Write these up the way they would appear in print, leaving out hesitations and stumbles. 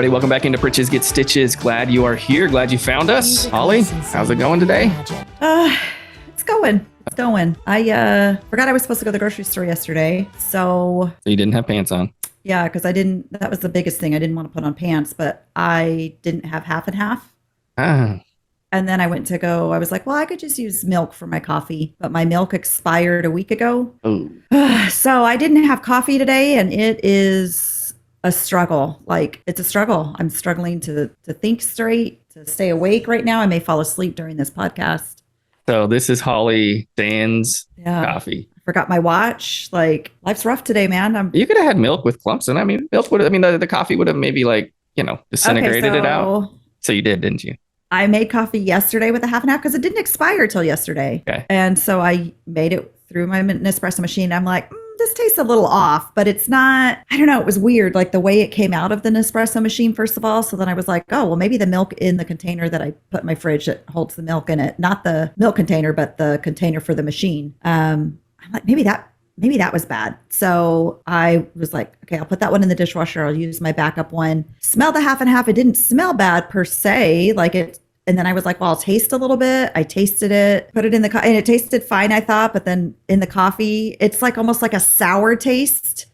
everybody. Welcome back into Pritches Get Stitches. Glad you are here. Glad you found us. Holly, how's it going today? It's going. I forgot I was supposed to go to the grocery store yesterday. So you didn't have pants on? Yeah, because that was the biggest thing. I didn't want to put on pants, but I didn't have half and half. Ah. And then I was like, well, I could just use milk for my coffee, but my milk expired a week ago. Oh. So I didn't have coffee today, and it is a struggle. Like, it's a struggle. I'm struggling to think straight, to stay awake right now. I may fall asleep during this podcast. So this is Holly Dan's coffee. I forgot my watch. Like, life's rough today, man. You could have had milk with clumps in. I mean, the coffee would have maybe disintegrated it out. So you did, didn't you? I made coffee yesterday with a half and half because it didn't expire till yesterday. Okay. And so I made it through my Nespresso machine. I'm like, this tastes a little off, but it's not, I don't know. It was weird, like the way it came out of the Nespresso machine, first of all. So then I was like, oh, well, maybe the milk in the container that I put in my fridge that holds the milk in it, not the milk container, but the container for the machine. I'm like, maybe that was bad. So I was like, okay, I'll put that one in the dishwasher. I'll use my backup one. Smell the half and half. It didn't smell bad per se. And then I was like, well, I'll taste a little bit. I tasted it, put it in and it tasted fine, I thought. But then in the coffee, it's like almost like a sour taste.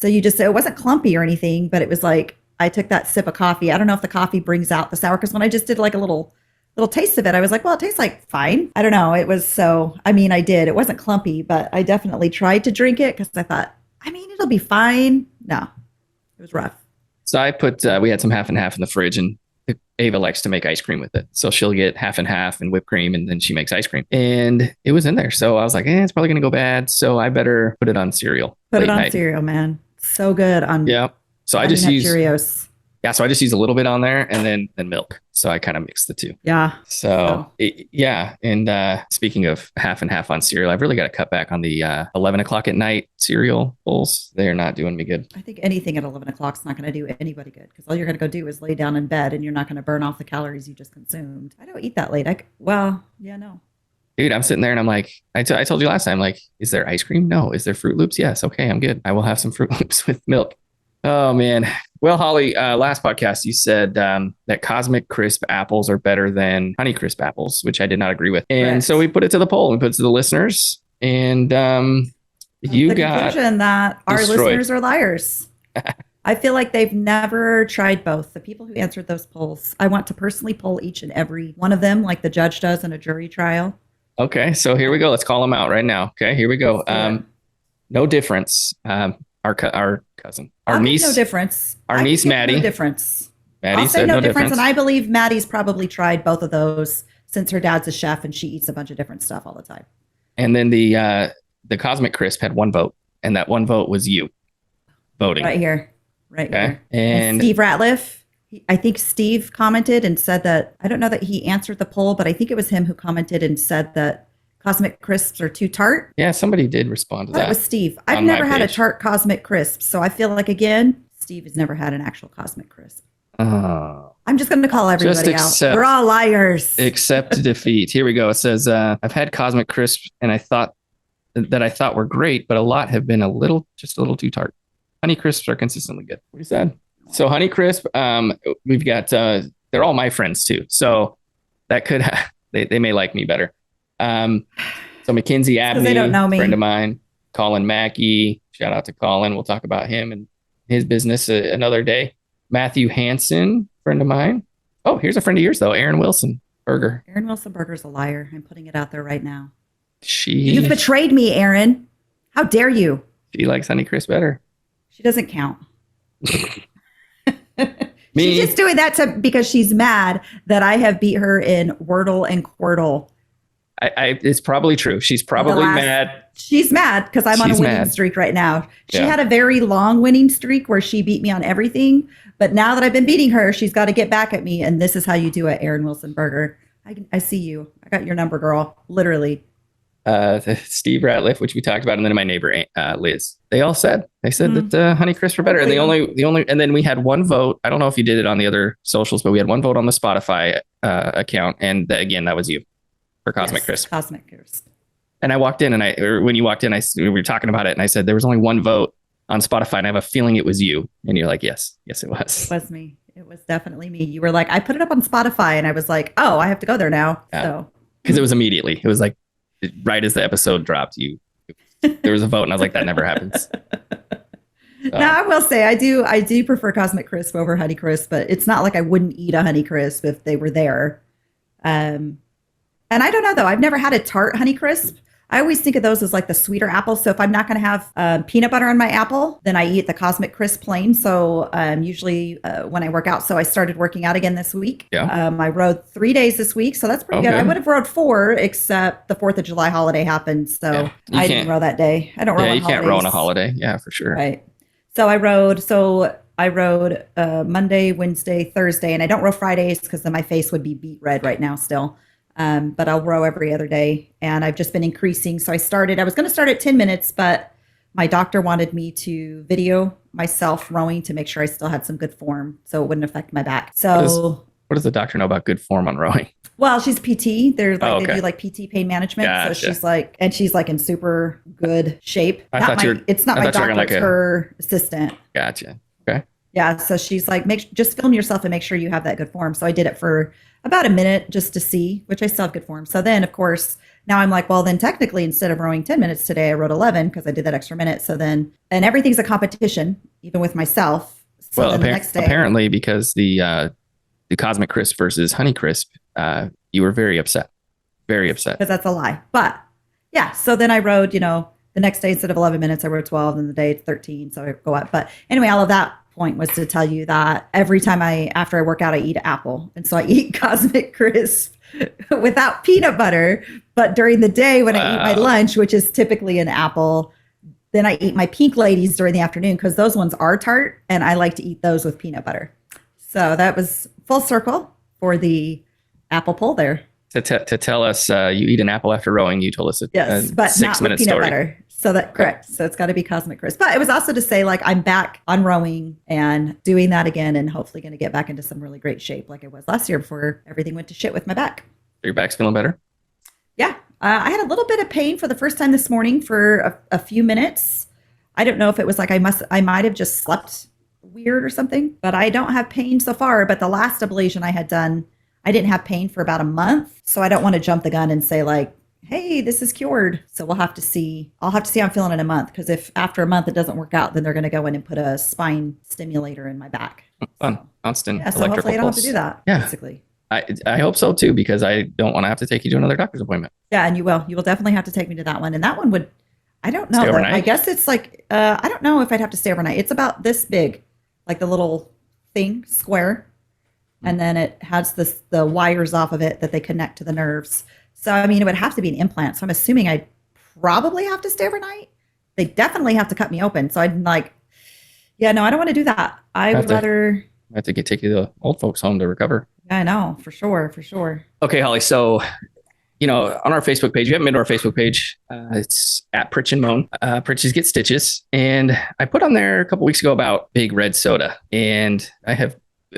So it wasn't clumpy or anything, but it was like, I took that sip of coffee. I don't know if the coffee brings out the sour, because when I just did like a little taste of it, I was like, well, it tastes like fine. I don't know. I did. It wasn't clumpy, but I definitely tried to drink it because I thought, it'll be fine. No, it was rough. So I put, we had some half and half in the fridge, and Ava likes to make ice cream with it. So she'll get half and half and whipped cream, and then she makes ice cream. And it was in there. So I was like, it's probably going to go bad. So I better put it on cereal. Put it on cereal, man. So good on So I just use Cheerios. Yeah, so I just use a little bit on there and then milk. So I kind of mix the two. Yeah. And speaking of half and half on cereal, I've really got to cut back on the 11 o'clock at night cereal bowls. They're not doing me good. I think anything at 11 o'clock is not going to do anybody good, because all you're going to go do is lay down in bed, and you're not going to burn off the calories you just consumed. I don't eat that late. No. Dude, I'm sitting there and I'm like, I told you last time, like, is there ice cream? No. Is there Fruit Loops? Yes. Okay, I'm good. I will have some Fruit Loops with milk. Oh, man. Well, Holly, last podcast, you said that Cosmic Crisp apples are better than Honey Crisp apples, which I did not agree with. And so we put it to the poll. We put it to the listeners. And you got conclusion that our listeners are liars. I feel like they've never tried both. The people who answered those polls, I want to personally poll each and every one of them, like the judge does in a jury trial. Okay, so here we go. Let's call them out right now. Okay, here we go. No difference. Our cousin, our niece, no difference. Our niece, Maddie. No difference. Maddie I'll say said no difference, and I believe Maddie's probably tried both of those since her dad's a chef and she eats a bunch of different stuff all the time. And then the Cosmic Crisp had one vote, and that one vote was you voting right here. Here. And Steve Ratliff. I think Steve commented and said that, I don't know that he answered the poll, but I think it was him who commented and said that Cosmic Crisps are too tart. Yeah, somebody did respond to that. That was Steve. I've never had a tart Cosmic Crisp, so I feel like, again, Steve has never had an actual Cosmic Crisp. I'm just going to call everybody out. We're all liars. Accept defeat. Here we go. It says, I've had Cosmic Crisps, and I thought were great, but a lot have been just a little too tart. Honey Crisps are consistently good. What is that? So Honey Crisp, we've got, they're all my friends too. So that could, they may like me better. So Mackenzie Abney, they don't know me. Friend of mine, Colin Mackey, shout out to Colin. We'll talk about him and his business another day. Matthew Hansen, friend of mine. Oh, here's a friend of yours though, Aaron Wilson Burger. Aaron Wilson Burger's a liar. I'm putting it out there right now. You've betrayed me, Aaron. How dare you? She likes Honey Crisp better. She doesn't count. She's just doing that because she's mad that I have beat her in Wordle and Quirtle. It's probably true. She's probably mad. She's mad because I'm on a winning streak right now. She had a very long winning streak where she beat me on everything. But now that I've been beating her, she's got to get back at me. And this is how you do it, Aaron Wilson Burger. I see you. I got your number, girl. Literally. Steve Ratliff, which we talked about, and then my neighbor Liz. They said that Honey Crisp were better. And the only, and then we had one vote. I don't know if you did it on the other socials, but we had one vote on the Spotify account, and again, that was you for Cosmic Crisp. Cosmic Crisp. And I walked in, when you walked in, we were talking about it, and I said there was only one vote on Spotify, and I have a feeling it was you. And you're like, yes, it was. It was me. It was definitely me. You were like, I put it up on Spotify, and I was like, oh, I have to go there now. Yeah. So Because it was immediately. It was like right as the episode dropped, there was a vote, and I was like, that never happens. now I will say I do prefer Cosmic Crisp over Honey Crisp, but it's not like I wouldn't eat a Honey Crisp if they were there. Um, and I don't know though. I've never had a tart Honey Crisp. I always think of those as like the sweeter apples. So if I'm not going to have peanut butter on my apple, then I eat the Cosmic Crisp plain. So usually when I work out, so I started working out again this week. Yeah. I rode 3 days this week, so that's pretty good. I would have rode 4, except the 4th of July holiday happened, so I didn't row that day. I don't row. Yeah, on you can't holidays. row on a holiday. Yeah, for sure. Right. So I rode. Monday, Wednesday, Thursday, and I don't row Fridays because then my face would be beet red right now still. But I'll row every other day, and I've just been increasing. So I was going to start at 10 minutes, but my doctor wanted me to video myself rowing to make sure I still had some good form, so it wouldn't affect my back. So what does the doctor know about good form on rowing? well, she's PT. They're like they do like PT pain management. Gotcha. So she's like in super good shape. It's not my doctor, it's her assistant. Gotcha. Okay. Yeah. So she's like, just film yourself and make sure you have that good form. So I did it for about a minute just to see, which I still have good form. So then, of course, now I'm like, well, then technically, instead of rowing 10 minutes today, I rowed 11 because I did that extra minute. So then, and everything's a competition, even with myself. So well, then the next day, apparently, because the Cosmic Crisp versus Honey Crisp, you were very upset. Very upset. Because that's a lie. But yeah, so then I rowed, the next day instead of 11 minutes, I rowed 12, and the day 13. So I go up. But anyway, all of that point was to tell you that every time after I work out, I eat an apple. And so I eat Cosmic Crisp without peanut butter. But during the day when I eat my lunch, which is typically an apple, then I eat my Pink Ladies during the afternoon because those ones are tart, and I like to eat those with peanut butter. So that was full circle for the apple pull there. To tell us you eat an apple after rowing, you told us yes, but 6 minute peanut story. Butter. So that correct. So it's got to be Cosmic Crisp. But it was also to say, like, I'm back on rowing and doing that again, and hopefully going to get back into some really great shape like I was last year before everything went to shit with my back. Your back's feeling better? Yeah. I had a little bit of pain for the first time this morning for a few minutes. I don't know if it was like I might have just slept weird or something, but I don't have pain so far. But the last ablation I had done, I didn't have pain for about a month. So I don't want to jump the gun and say like, hey, this is cured. So we'll have to see. I'll have to see how I'm feeling in a month. Because if after a month it doesn't work out, then they're going to go in and put a spine stimulator in my back. Fun. Constant yeah, so electrical hopefully I don't pulse. have to do that, yeah. basically. I hope so too, because I don't want to have to take you to another doctor's appointment. Yeah, and you will. You will definitely have to take me to that one. And that one would, I don't know. Stay overnight? I guess it's like, I don't know if I'd have to stay overnight. It's about this big, like the little thing, square. And then it has the wires off of it that they connect to the nerves. So, I mean, it would have to be an implant. So I'm assuming I'd probably have to stay overnight. They definitely have to cut me open. So I'm like, yeah, no, I don't want to do that. I would rather. I have to take you to the old folks' home to recover. Yeah, I know, for sure, for sure. Okay, Holly. So, on our Facebook page, you haven't been to our Facebook page. It's at Pritch and Moan. Pritches Get Stitches. And I put on there a couple weeks ago about Big Red Soda. And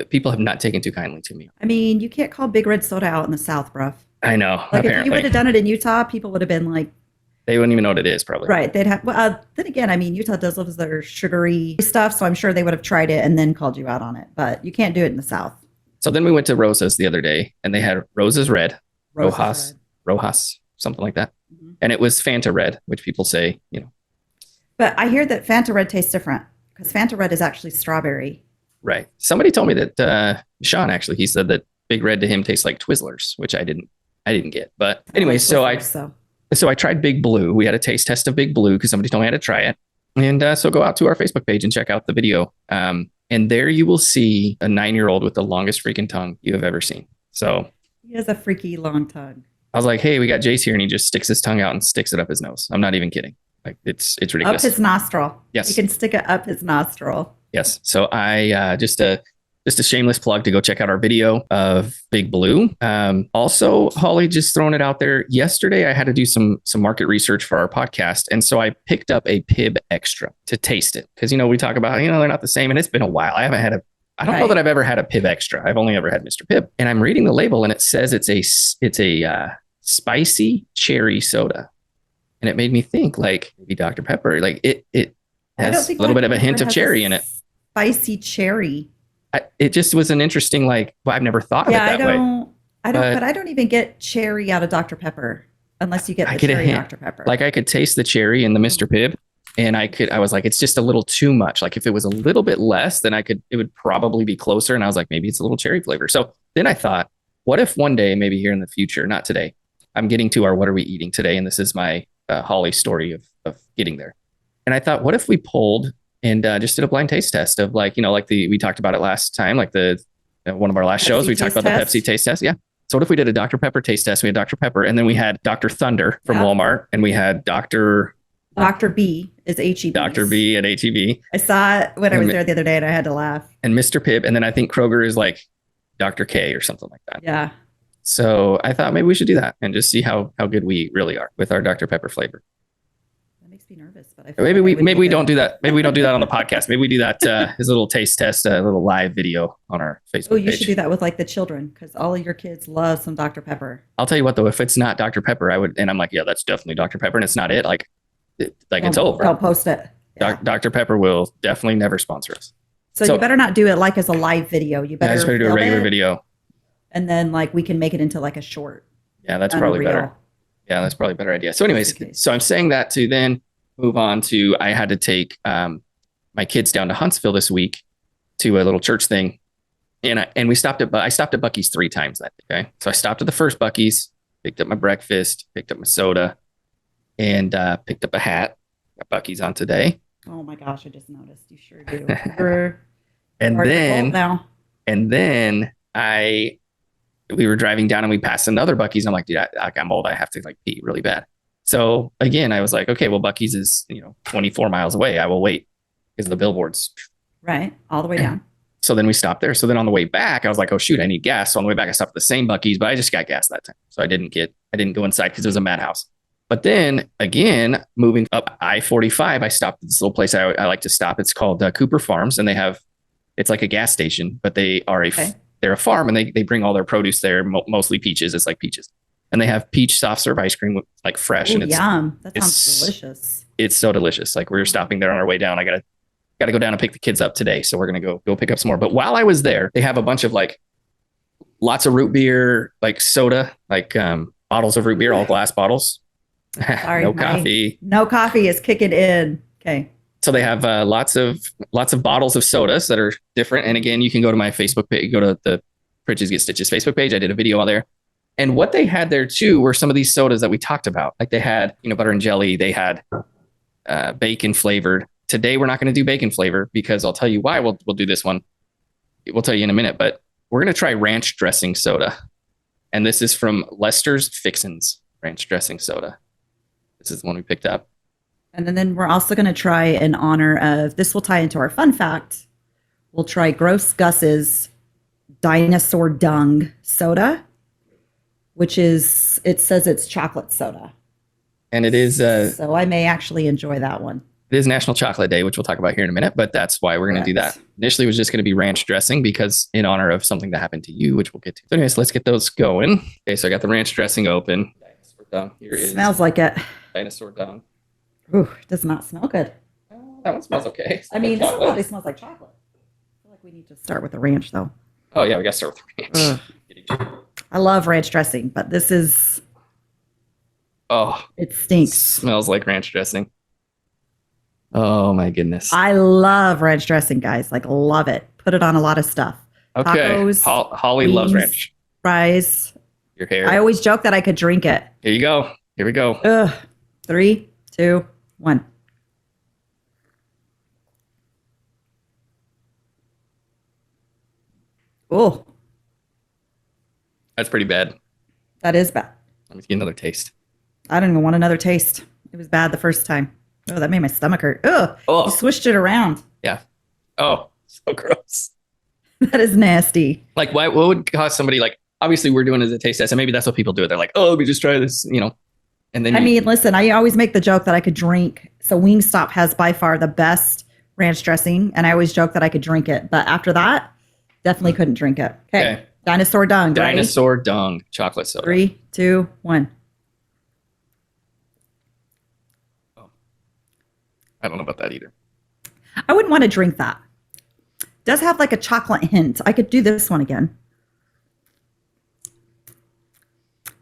people have not taken too kindly to me. I mean, you can't call Big Red Soda out in the South, bruv. I know. Like apparently. if you would have done it in Utah, people would have been like, they wouldn't even know what it is, probably. Right. They'd have. Well, then again, I mean, Utah does love their sugary stuff, so I'm sure they would have tried it and then called you out on it. But you can't do it in the South. So then we went to Rosa's the other day, and they had Rosa's Red, Rojas, something like that, and it was Fanta Red, which people say, But I hear that Fanta Red tastes different because Fanta Red is actually strawberry. Right. Somebody told me that Sean actually, he said that Big Red to him tastes like Twizzlers, which I didn't get. But anyway, So I tried Big Blue. We had a taste test of Big Blue because somebody told me I had to try it. And so go out to our Facebook page and check out the video. And there you will see a 9-year-old with the longest freaking tongue you have ever seen. So he has a freaky long tongue. I was like, hey, we got Jace here, and he just sticks his tongue out and sticks it up his nose. I'm not even kidding. Like it's ridiculous. Up his nostril. Yes. You can stick it up his nostril. Yes. So I just a shameless plug to go check out our video of Big Blue. Also, Holly, just throwing it out there. Yesterday, I had to do some market research for our podcast. And so I picked up a Pib Extra to taste it. Because, we talk about, they're not the same. And it's been a while. I don't know that I've ever had a Pib Extra. I've only ever had Mr. Pibb. And I'm reading the label and it says it's a spicy cherry soda. And it made me think like maybe Dr. Pepper, like it has a little bit of a hint of cherry in it. Spicy cherry. it just was an interesting, like, well, I've never thought of it Yeah, that way, but but I don't even get cherry out of Dr. Pepper unless you get I the get a cherry hint. Dr. Pepper. Like I could taste the cherry in the Mr. Pibb, and I was like, it's just a little too much. Like if it was a little bit less, then it would probably be closer. And I was like, maybe it's a little cherry flavor. So then I thought, what if one day, maybe here in the future, not today, I'm getting to our what are we eating today, and this is my Holly story of getting there. And I thought, what if we pulled and just did a blind taste test of like, like we talked about it last time, like the one of our last shows, Pepsi we talked taste about the Pepsi test. taste test. Yeah. So what if we did a Dr. Pepper taste test? We had Dr. Pepper, and then we had Dr. Thunder from Yeah. Walmart, and we had Dr. B is HEB. Dr. B at HEB, I saw it when I was there the other day and I had to laugh. and Mr. Pibb, and then I think Kroger is like Dr. K or something like that. Yeah. So I thought maybe we should do that and just see how good we really are with our Dr. Pepper flavor. That makes me nervous, but I feel Maybe like we don't do that. Maybe we don't do that on the podcast. Maybe we do that as a little taste test, a little live video on our Facebook Oh, you page. should do that with like the children because all of your kids love some Dr. Pepper. I'll tell you what though, if it's not Dr. Pepper, I would, and I'm like, yeah, that's definitely Dr. Pepper, and it's not it. Like, it's over. Don't post it. Yeah. Dr. Pepper will definitely never sponsor us. So you better not do it like as a live video. You better I just better do a film regular it, video. and then like we can make it into like a short. Yeah, that's probably Unreal. better. Yeah, that's probably a better idea. So, anyways, Okay. so I'm saying that to then move on to I had to take my kids down to Huntsville this week to a little church thing, and I stopped at Bucky's 3 times that day. Okay, so I stopped at the first Bucky's, picked up my breakfast, picked up my soda, and picked up a hat. Got Bucky's on today, Oh my gosh, I just noticed. You sure do. and then now. and then we were driving down and we passed another Bucky's. And I'm like, dude, I'm old. I have to like pee really bad. So again, I was like, okay, well, Bucky's is 24 miles away. I will wait because the billboards. Right, all the way down. So then we stopped there. So then on the way back, I was like, oh shoot, I need gas. So on the way back, I stopped at the same Bucky's, but I just got gas that time. So I didn't go inside because it was a madhouse. But then again, moving up I-45, I stopped at this little place I like to stop. It's called Cooper Farms, and it's like a gas station, but they're a farm, and they bring all their produce there, mostly peaches. It's like peaches, and they have peach soft serve ice cream with like fresh. Ooh, and yum! That sounds delicious. It's so delicious. Like we were stopping there on our way down. I gotta go down and pick the kids up today, so we're gonna go pick up some more. But while I was there, they have a bunch of like lots of root beer, like soda, like bottles of root beer, all glass bottles. Sorry, no coffee. No coffee is kicking in. Okay. So they have lots of bottles of sodas that are different. And again, you can go to my Facebook page, go to the Bridges Get Stitches Facebook page. I did a video on there. And what they had there too were some of these sodas that we talked about. Like they had peanut butter and jelly. They had bacon flavored. Today we're not going to do bacon flavor because I'll tell you why. We'll do this one. We'll tell you in a minute. But we're going to try ranch dressing soda. And this is from Lester's Fixins ranch dressing soda. This is the one we picked up. And then we're also going to try in honor of, this will tie into our fun fact. We'll try Gross Gus's dinosaur dung soda, which is, it says it's chocolate soda. And it is. So I may actually enjoy that one. It is National Chocolate Day, which we'll talk about here in a minute, but that's why we're going to do that. Initially, it was just going to be ranch dressing because in honor of something that happened to you, which we'll get to. So anyways, let's get those going. Okay, so I got the ranch dressing open. Dinosaur dung. Here is Smells like it. dinosaur dung. Ooh, it does not smell good. That one smells okay. I mean, this one probably smells like chocolate. I feel like we need to start with the ranch, though. Oh, yeah, we got to start with the ranch. I love ranch dressing, but this is... Oh, it stinks. Smells like ranch dressing. Oh, my goodness. I love ranch dressing, guys. Like, love it. Put it on a lot of stuff. Okay. Tacos, Holly loves ranch. Fries. Your hair. I always joke that I could drink it. Here you go. Here we go. 3, 2, 1. Oh, That's pretty bad. that is bad. Let me get another taste. I don't even want another taste. It was bad the first time. Oh, that made my stomach hurt. Ugh. Oh. You swished it around. Yeah. Oh, so gross. That is nasty. Like, what would cause somebody, like, obviously we're doing it as a taste test, and maybe that's what people do. They're like, oh, let me just try this, and then I mean, listen, I always make the joke that I could drink. So Wingstop has by far the best ranch dressing, and I always joke that I could drink it. But after that, definitely couldn't drink it. Okay. Dinosaur dung. Dinosaur dung chocolate soda. 3, 2, 1. I don't know about that either. I wouldn't want to drink that. Does have like a chocolate hint. I could do this one again.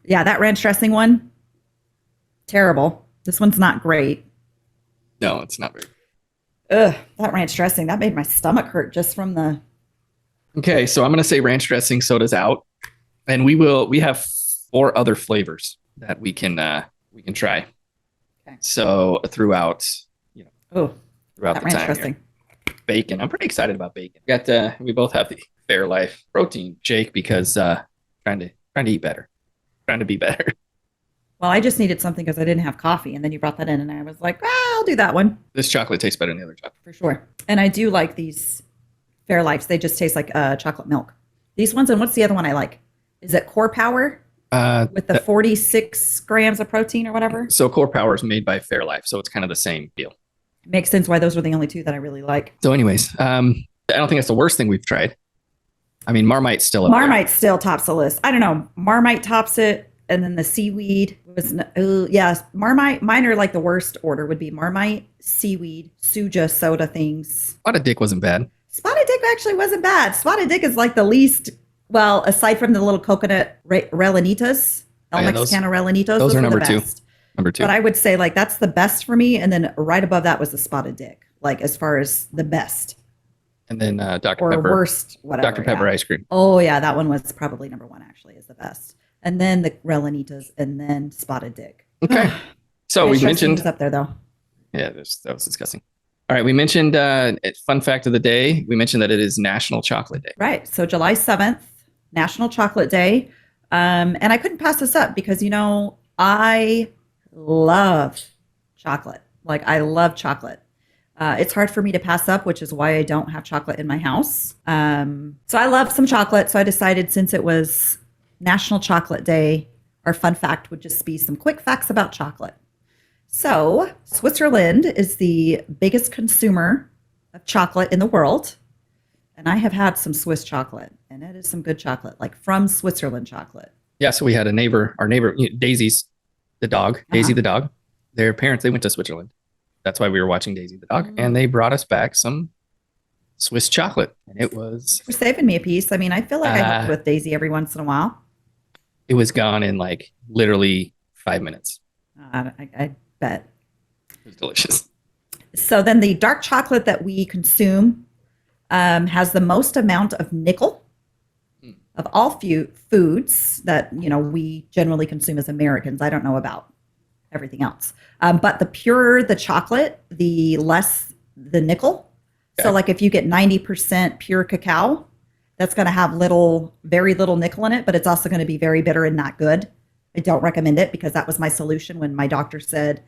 Yeah, that ranch dressing one, terrible. This one's not great. No, it's not very. Ugh, that ranch dressing, that made my stomach hurt just from the. Okay, so I'm gonna say ranch dressing soda's out, and we have four other flavors that we can try. Okay. So Oh, throughout that the ranch time dressing. here. Bacon. I'm pretty excited about bacon. We both have the Fairlife protein shake because trying to eat better, trying to be better. Well, I just needed something because I didn't have coffee, and then you brought that in, and I was like, I'll do that one This chocolate tastes better than the other chocolate. for sure. And I do like these Fairlives. They just taste like chocolate milk. These ones, and what's the other one I like? Is it Core Power with the 46 grams of protein or whatever? So Core Power is made by Fairlife, so it's kind of the same deal. It makes sense why those are the only two that I really like. So, anyways, I don't think that's the worst thing we've tried. I mean, Marmite's still up Marmite still tops the list. I don't know. Marmite tops it, and then the seaweed was yes. Marmite. Mine are like the worst order would be Marmite, seaweed, Suja soda things. there. Spotted Dick wasn't bad. Spotted Dick actually wasn't bad. Spotted Dick is like the least. Well, aside from the little coconut relenitas, El Mexicano relenitos, those are were number the two. best. Number two. But I would say like that's the best for me, and then right above that was the Spotted Dick, like as far as the best And then Dr. or Pepper. worst, whatever. Dr. Pepper yeah. ice cream. Oh yeah, that one was probably number one. Actually, is the best, and then the relenitas, and then Spotted Dick. Okay. So we mentioned up there though. Yeah, that was disgusting. All right, we mentioned fun fact of the day. We mentioned that it is National Chocolate Day. Right. So July 7th, National Chocolate Day. And I couldn't pass this up because, I love chocolate. Like, I love chocolate. It's hard for me to pass up, which is why I don't have chocolate in my house. So I love some chocolate. So I decided since it was National Chocolate Day, our fun fact would just be some quick facts about chocolate. So Switzerland is the biggest consumer of chocolate in the world. And I have had some Swiss chocolate, and it is some good chocolate, like from Switzerland chocolate. Yeah, so we had our neighbor, Daisy's the dog, Daisy the dog. Their parents, they went to Switzerland. That's why we were watching Daisy the dog. And they brought us back some Swiss chocolate. And it was... You're saving me a piece. I mean, I feel like I helped with Daisy every once in a while. It was gone in like literally 5 minutes. I bet. It was delicious. So then the dark chocolate that we consume has the most amount of nickel of all foods that, we generally consume as Americans. I don't know about everything else. But the purer the chocolate, the less the nickel. Okay. So like if you get 90% pure cacao, that's going to have very little nickel in it, but it's also going to be very bitter and not good. I don't recommend it because that was my solution when my doctor said,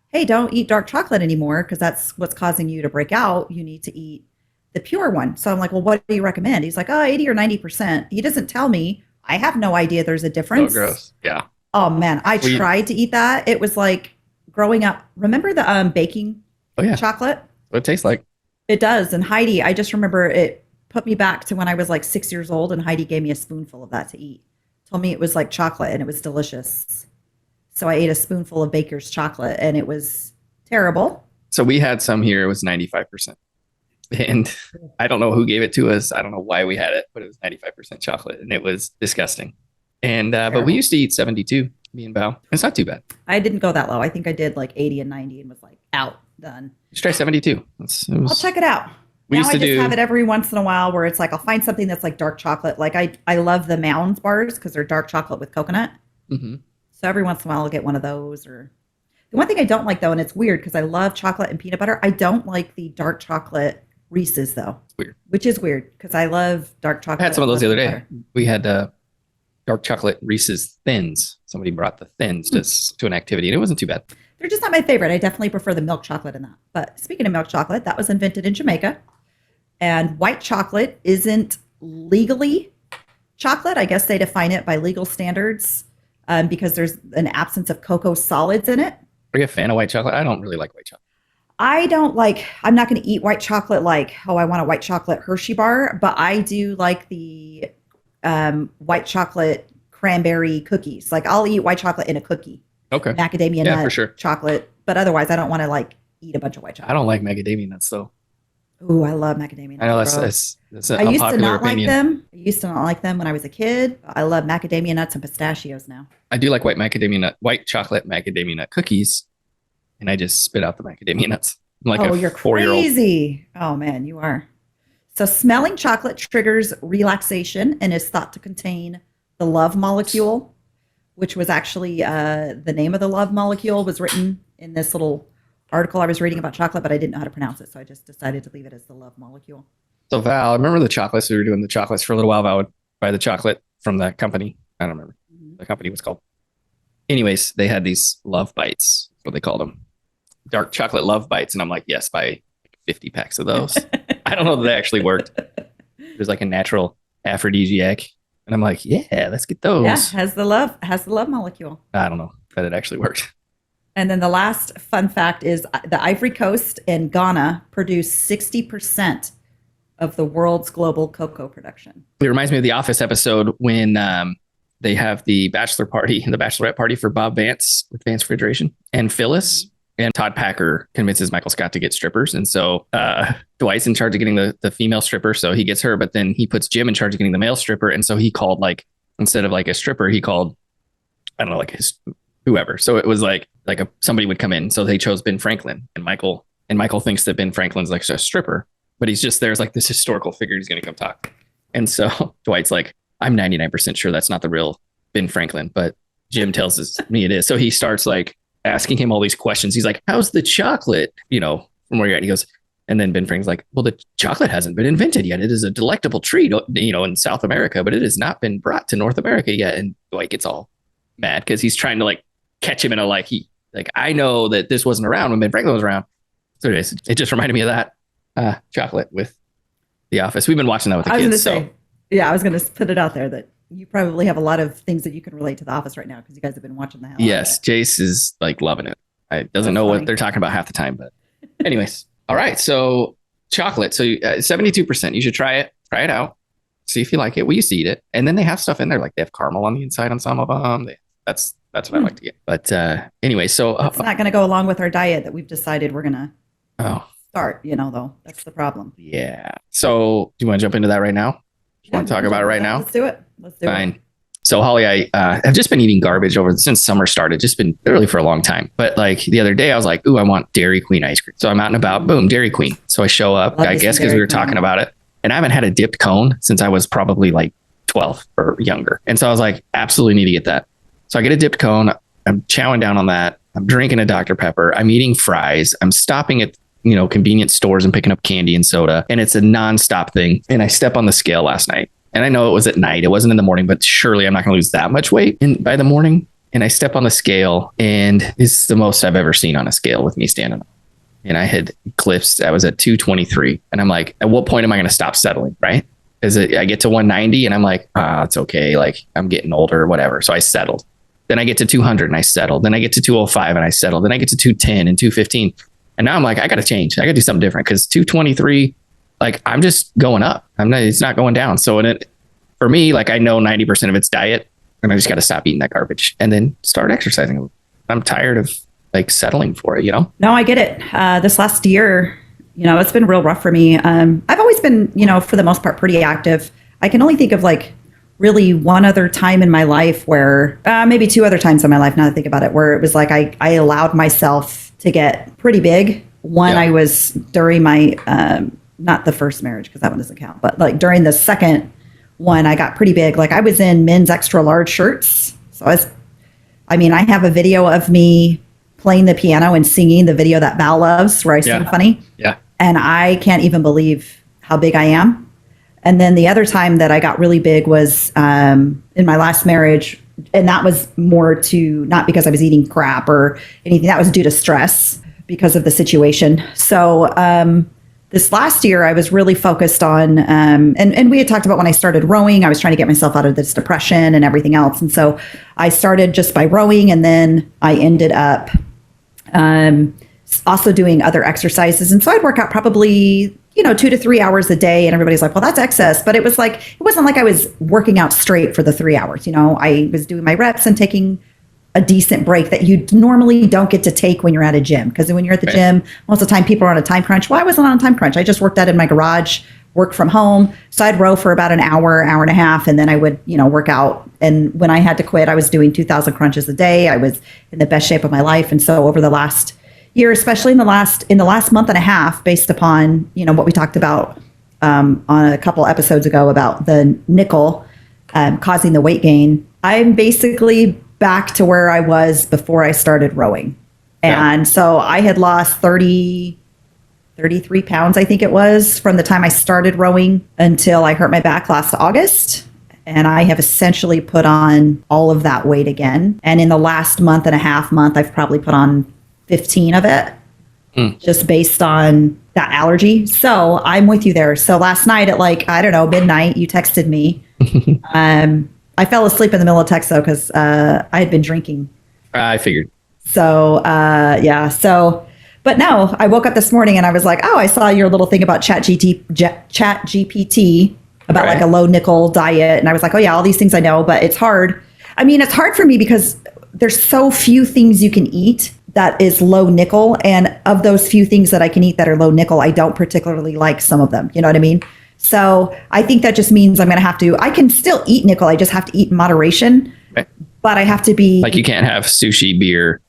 hey, don't eat dark chocolate anymore because that's what's causing you to break out. You need to eat the pure one. So I'm like, well, what do you recommend? He's like, 80 or 90%. He doesn't tell me. I have no idea there's a difference. So gross. Yeah. Oh man, I tried to eat that. It was like growing up. Remember the baking chocolate? What it tastes like. It does. And Heidi, I just remember it put me back to when I was like 6 years old, and Heidi gave me a spoonful of that to eat. Told me it was like chocolate and it was delicious. So I ate a spoonful of Baker's chocolate and it was terrible. So we had some here. It was 95%. And I don't know who gave it to us. I don't know why we had it, but it was 95% chocolate and it was disgusting. And but we used to eat 72, me and Bao. It's not too bad. I didn't go that low. I think I did like 80 and 90 and was like out, done. Let's try 72. I'll check it out. Now I just have it every once in a while where it's like I'll find something that's like dark chocolate. Like I love the Mounds bars because they're dark chocolate with coconut. Mm-hmm. So every once in a while I'll get one of those. Or the one thing I don't like though, and it's weird because I love chocolate and peanut butter. I don't like the dark chocolate Reese's though. It's weird. Which is weird because I love dark chocolate. I had some of those the other day. We had dark chocolate Reese's Thins. Somebody brought the Thins to an activity and it wasn't too bad. They're just not my favorite. I definitely prefer the milk chocolate in that. But speaking of milk chocolate, that was invented in Jamaica. And white chocolate isn't legally chocolate. I guess they define it by legal standards because there's an absence of cocoa solids in it. Are you a fan of white chocolate? I don't really like white chocolate. I'm not going to eat white chocolate like, I want a white chocolate Hershey bar, but I do like the white chocolate cranberry cookies. Like I'll eat white chocolate in a cookie. Okay. Macadamia nut for sure. chocolate. But otherwise, I don't want to like eat a bunch of white chocolate. I don't like macadamia nuts though. Ooh, I love macadamia I nuts, know bro. that's an I used to unpopular not like opinion. them. I used to not like them when I was a kid. I love macadamia nuts and pistachios now. I do like white chocolate macadamia nut cookies, and I just spit out the macadamia nuts. I'm like a Oh, you're 4-year-old. crazy. Oh man, you are. So smelling chocolate triggers relaxation and is thought to contain the love molecule, which was actually the name of the love molecule was written in this little article I was reading about chocolate, but I didn't know how to pronounce it, so I just decided to leave it as the love molecule. So Val, I remember the chocolates. We were doing the chocolates for a little while. Val would buy the chocolate from that company. I don't remember. Mhm. The company was called. Anyways, they had these love bites. That's what they called them. Dark chocolate love bites. And I'm like, yes, buy 50 packs of those. I don't know that they actually worked. It was like a natural aphrodisiac. And I'm like, yeah, let's get Yeah, those. has the love molecule. I don't know that it actually worked. And then the last fun fact is the Ivory Coast and Ghana produce 60% of the world's global cocoa production. It reminds me of the Office episode when they have the bachelor party and the bachelorette party for Bob Vance with Vance Refrigeration and Phyllis. And Todd Packer convinces Michael Scott to get strippers. And so Dwight's in charge of getting the female stripper. So he gets her, but then he puts Jim in charge of getting the male stripper. And so he called instead of like a stripper, he called, I don't know, like his whoever. So it was like somebody would come in. So they chose Ben Franklin and Michael thinks that Ben Franklin's like a stripper, but he's just, there's like this historical figure he's going to come talk. And so Dwight's like, I'm 99% sure that's not the real Ben Franklin, but Jim tells me it is. So he starts like asking him all these questions. He's like, how's the chocolate, from where you're at? He goes, and then Ben Franklin's like, well, the chocolate hasn't been invented yet. It is a delectable treat, in South America, but it has not been brought to North America yet. And Dwight gets all mad because he's trying to like catch him in a I know that this wasn't around when Ben Franklin was around. So it just reminded me of that chocolate with The Office. We've been watching that with the kids. I was going to put it out there that you probably have a lot of things that you can relate to The Office right now because you guys have been watching the hell yes, Jace is like loving it. I doesn't know what they're talking about half the time, but anyways. All right. So chocolate. So 72%. You should try it. Try it out. See if you like it. We used to eat it. And then they have stuff in there. Like they have caramel on the inside on some of them. That's what I like to get. But anyway, so it's not going to go along with our diet that we've decided we're going to oh start, though. That's the problem. Yeah. So do you want to jump into that right now? You want to talk about it right now? Let's do it. Fine. So Holly, I have just been eating garbage since summer started, just been literally for a long time. But like the other day I was like, ooh, I want Dairy Queen ice cream. So I'm out and about, boom, Dairy Queen. So I show up, I guess because we were talking about it. And I haven't had a dipped cone since I was probably like 12 or younger. And so I was like, absolutely need to get that. So I get a dipped cone. I'm chowing down on that. I'm drinking a Dr. Pepper. I'm eating fries. I'm stopping at, convenience stores and picking up candy and soda. And it's a nonstop thing. And I step on the scale last night. And I know it was at night. It wasn't in the morning, but surely I'm not going to lose that much weight by the morning. And I step on the scale and it's the most I've ever seen on a scale with me standing up. And I had eclipsed. I was at 223. And I'm like, at what point am I going to stop settling? Right. Because I get to 190 and I'm like, it's okay. Like I'm getting older or whatever. So I settled. Then I get to 200 and I settled. Then I get to 205 and I settled. Then I get to 210 and 215. And now I'm like, I got to change. I got to do something different because 223, like I'm just going up. It's not going down. So for me, like I know 90% of it's diet and I just got to stop eating that garbage and then start exercising. I'm tired of like settling for it, No, I get it. This last year, it's been real rough for me. I've always been, for the most part, pretty active. I can only think of like really one other time in my life where maybe two other times in my life, now that I think about it, where it was like I allowed myself to get pretty big. One, I was during my, not the first marriage, because that one doesn't count, but like during the second one, I got pretty big. Like I was in men's extra large shirts. So I have a video of me playing the piano and singing the video that Val loves, where I sing funny. Yeah. And I can't even believe how big I am. And then the other time that I got really big was in my last marriage. And that was more to not because I was eating crap or anything. That was due to stress because of the situation. So this last year, I was really focused on, and we had talked about when I started rowing, I was trying to get myself out of this depression and everything else. And so I started just by rowing, and then I ended up also doing other exercises. And so I'd work out probably 2 to 3 hours a day, and everybody's like, well, that's excess. But it wasn't like I was working out straight for the 3 hours. I was doing my reps and taking a decent break that you normally don't get to take when you're at a gym. Because when you're at the gym, most of the time people are on a time crunch. Well, I wasn't on a time crunch. I just worked out in my garage, work from home. So I'd row for about an hour, hour and a half, and then I would, work out. And when I had to quit, I was doing 2,000 crunches a day. I was in the best shape of my life. And so over the last year, especially in the last month and a half, based upon, what we talked about on a couple episodes ago about the nickel causing the weight gain, I'm basically back to where I was before I started rowing. And so I had lost 33 pounds, I think it was, from the time I started rowing until I hurt my back last August. And I have essentially put on all of that weight again. And in the last month and a half, I've probably put on 15 of it, just based on that allergy. So I'm with you there. So last night at midnight, you texted me. I fell asleep in the middle of text though, because I had been drinking. I figured. So, but no, I woke up this morning and I was like, oh, I saw your little thing about Chat GPT about like a low nickel diet. And I was like, oh yeah, all these things I know, but it's hard. I mean, it's hard for me because there's so few things you can eat that is low nickel. And of those few things that I can eat that are low nickel, I don't particularly like some of them. You know what I mean? So I think that just means I can still eat nickel. I just have to eat in moderation, but I have to be like, you can't have sushi, beer,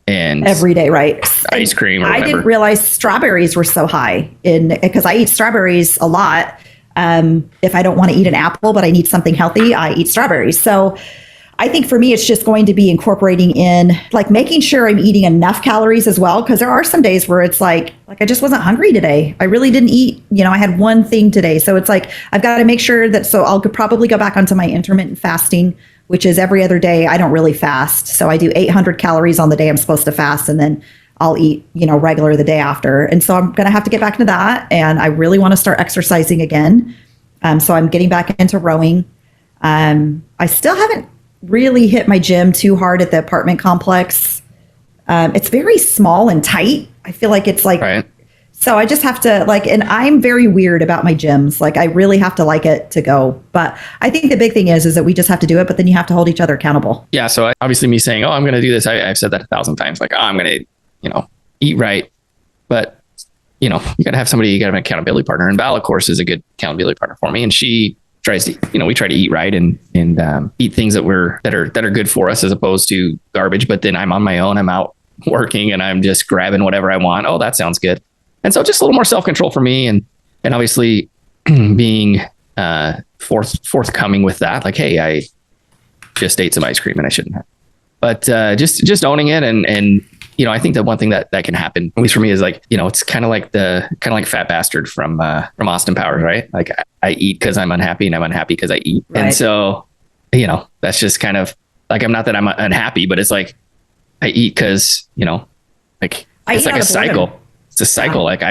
and every day, right? Ice cream. Or I didn't realize strawberries were so high because I eat strawberries a lot. If I don't want to eat an apple, but I need something healthy, I eat strawberries. So I think for me, it's just going to be incorporating in, like, making sure I'm eating enough calories as well. Because there are some days where it's like I just wasn't hungry today. I really didn't eat, I had one thing today. So it's like, I've got to make sure that, so I'll probably go back onto my intermittent fasting, which is every other day. I don't really fast. So I do 800 calories on the day I'm supposed to fast. And then I'll eat, regular the day after. And so I'm going to have to get back into that. And I really want to start exercising again. So I'm getting back into rowing. I still haven't really hit my gym too hard at the apartment complex. It's very small and tight. I feel like it's like, right. So I just have to and I'm very weird about my gyms. Like, I really have to like it to go. But I think the big thing is that we just have to do it, but then you have to hold each other accountable. Yeah. So obviously me saying, oh, I'm going to do this. I've said that 1,000 times. Like, oh, I'm going to, eat right. But, you got to have somebody, you got to have an accountability partner. And Val, of course, is a good accountability partner for me. And she tries to, we try to eat right and eat things that are good for us as opposed to garbage. But then I'm on my own, I'm out working and I'm just grabbing whatever I want. Oh, that sounds good. And so just a little more self-control for me. And obviously being forthcoming with that, like, hey, I just ate some ice cream and I shouldn't have. But just owning it. And I think that one thing that can happen, at least for me, is like, it's kind of like Fat Bastard from Austin Powers, right? Like, I eat because I'm unhappy and I'm unhappy because I eat. Right. And so, that's just kind of like, I'm not that I'm unhappy, but it's like, I eat because, like, it's like a cycle. It's a cycle. Wow. Like,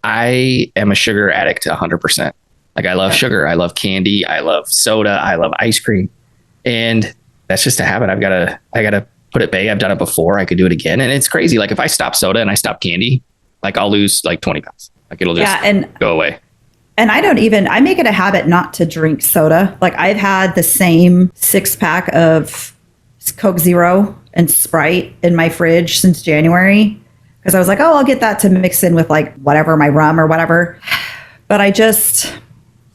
I am a sugar addict 100%. Like, I love sugar. I love candy. I love soda. I love ice cream. And that's just a habit. I gotta put it back. I've done it before. I could do it again. And it's crazy. Like, if I stop soda and I stop candy, like, I'll lose like 20 pounds. Like, it'll just go away. And I make it a habit not to drink soda. Like, I've had the same 6-pack of Coke Zero and Sprite in my fridge since January. Because I was like, oh, I'll get that to mix in with like whatever, my rum or whatever. But I just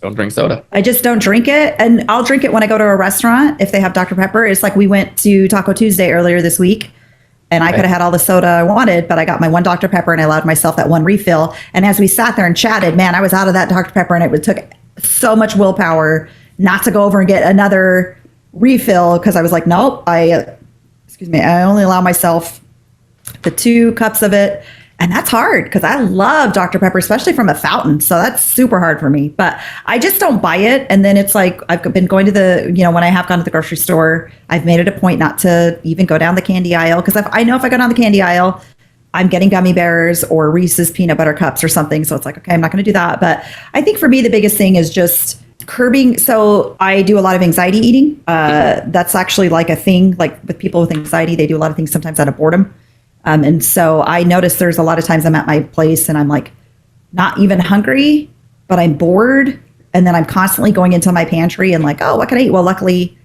don't drink soda. I just don't drink it. And I'll drink it when I go to a restaurant if they have Dr. Pepper. It's like we went to Taco Tuesday earlier this week and I could have had all the soda I wanted, but I got my one Dr. Pepper and I allowed myself that one refill. And as we sat there and chatted, man, I was out of that Dr. Pepper and it took so much willpower not to go over and get another refill because I was like, nope, I only allow myself the 2 cups of it. And that's hard because I love Dr. Pepper, especially from a fountain. So that's super hard for me, but I just don't buy it. And then it's like, I've been going to when I have gone to the grocery store, I've made it a point not to even go down the candy aisle. Because I know if I go down the candy aisle, I'm getting gummy bears or Reese's peanut butter cups or something. So it's like, okay, I'm not going to do that. But I think for me, the biggest thing is just curbing. So I do a lot of anxiety eating. That's actually like a thing, like with people with anxiety, they do a lot of things sometimes out of boredom. And so I notice there's a lot of times I'm at my place and I'm like not even hungry, but I'm bored. And then I'm constantly going into my pantry and like, oh, what can I eat? Well, luckily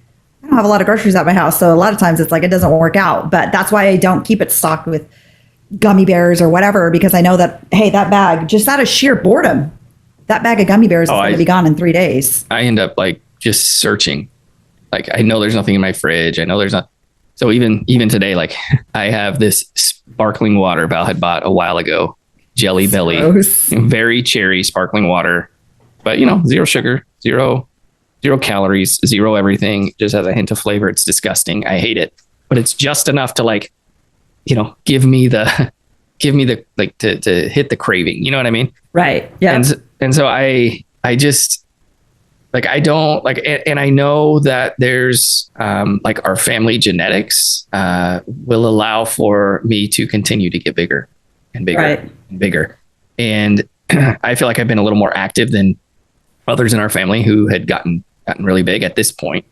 I don't have a lot of groceries at my house. So a lot of times it's like it doesn't work out. But that's why I don't keep it stocked with gummy bears or whatever, because I know that, hey, that bag, just out of sheer boredom, that bag of gummy bears is going to be gone in 3 days. I end up like just searching. Like I know there's nothing in my fridge. I know there's not. So even today, like I have this sparkling water Val had bought a while ago, Jelly Belly, very cherry sparkling water, but zero sugar, zero calories, zero everything, just has a hint of flavor. It's disgusting. I hate it, but it's just enough to like, give me the like to hit the craving. You know what I mean? Right. Yeah. And so I just like, I don't like, and I know that there's like our family genetics will allow for me to continue to get bigger and bigger and bigger. And I feel like I've been a little more active than others in our family who had gotten really big at this point.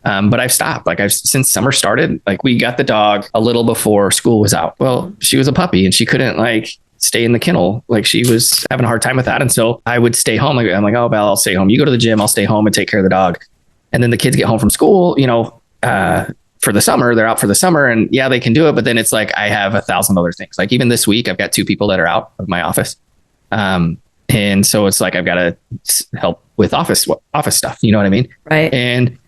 But I've stopped. Like since summer started, like we got the dog a little before school was out. Well, she was a puppy and she couldn't like stay in the kennel. Like she was having a hard time with that. And so I would stay home. I'm like, oh, Val, I'll stay home. You go to the gym. I'll stay home and take care of the dog. And then the kids get home from school, for the summer, they're out for the summer and yeah, they can do it. But then it's like, I have 1,000 other things. Like even this week, I've got 2 people that are out of my office. And so it's like, I've got to help with office stuff. You know what I mean? Right. And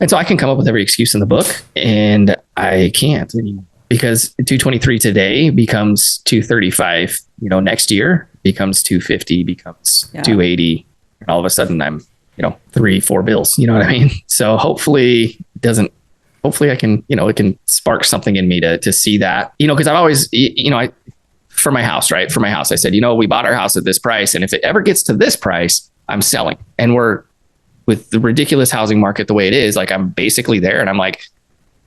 so I can come up with every excuse in the book and I can't anymore because 223 today becomes 235, next year becomes 250, becomes 280. And all of a sudden I'm, 3-4 bills, you know what I mean? So hopefully I can, it can spark something in me to see that, cause I've always, for my house, I said, we bought our house at this price. And if it ever gets to this price, I'm selling. And we're with the ridiculous housing market the way it is, like I'm basically there and I'm like,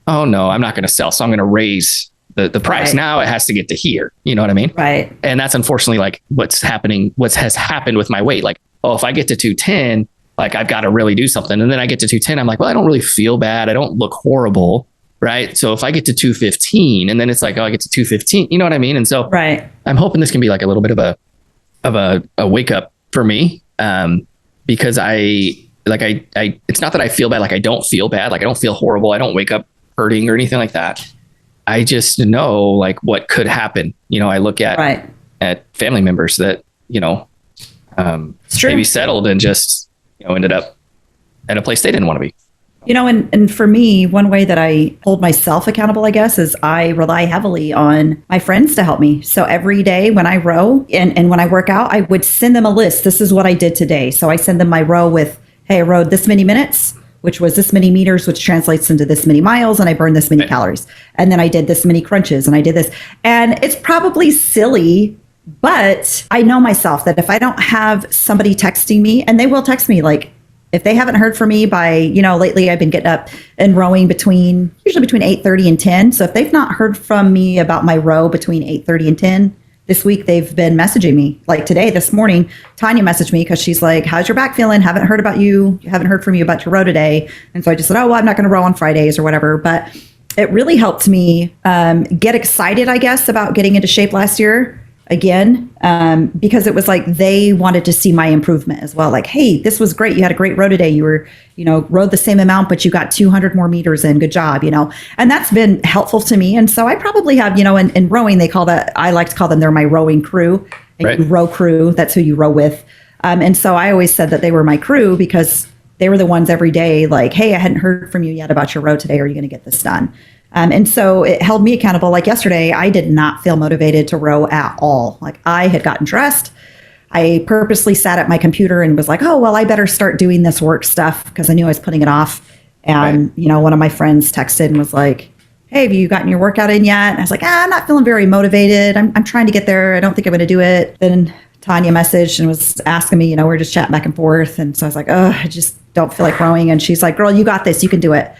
oh no, I'm not going to sell. So I'm going to raise the price. Right. Now it has to get to here. You know what I mean? Right. And that's unfortunately like what has happened with my weight. Like, oh, if I get to 210, like I've got to really do something. And then I get to 210. I'm like, well, I don't really feel bad. I don't look horrible. Right. So if I get to 215 and then it's like, oh, I get to 215, you know what I mean? And so I'm hoping this can be like a little bit of a wake up for me. Because it's not that I feel bad. Like I don't feel bad. Like I don't feel horrible. I don't wake up hurting or anything like that. I just know like what could happen. I look at family members that, maybe settled and just, ended up at a place they didn't want to be. And for me, one way that I hold myself accountable, I guess, is I rely heavily on my friends to help me. So every day when I row and when I work out, I would send them a list. This is what I did today. So I send them my row with, hey, I rowed this many minutes, which was this many meters, which translates into this many miles, and I burned this many calories. And then I did this many crunches and I did this. And it's probably silly, but I know myself that if I don't have somebody texting me, and they will text me, like, if they haven't heard from me by, lately I've been getting up and rowing usually between 8:30 and 10. So if they've not heard from me about my row between 8:30 and 10 this week, they've been messaging me. Like today, this morning, Tanya messaged me because she's like, how's your back feeling? Haven't heard from you about your row today. And so I just said, oh, well, I'm not going to row on Fridays or whatever. But it really helped me get excited, I guess, about getting into shape last year again, because it was like they wanted to see my improvement as well. Like, hey, this was great. You had a great row today. You were, rowed the same amount, but you got 200 more meters in. Good job, and that's been helpful to me. And so I probably have, in rowing, I like to call them, they're my rowing crew, and you row crew. That's who you row with. And so I always said that they were my crew because they were the ones every day, like, hey, I hadn't heard from you yet about your row today. Are you going to get this done? And so it held me accountable. Like yesterday, I did not feel motivated to row at all. Like I had gotten dressed. I purposely sat at my computer and was like, oh, well, I better start doing this work stuff because I knew I was putting it off. And, one of my friends texted and was like, hey, have you gotten your workout in yet? And I was like, I'm not feeling very motivated. I'm trying to get there. I don't think I'm going to do it. Then Tanya messaged and was asking me, we're just chatting back and forth. And so I was like, oh, I just don't feel like rowing. And she's like, girl, you got this. You can do it.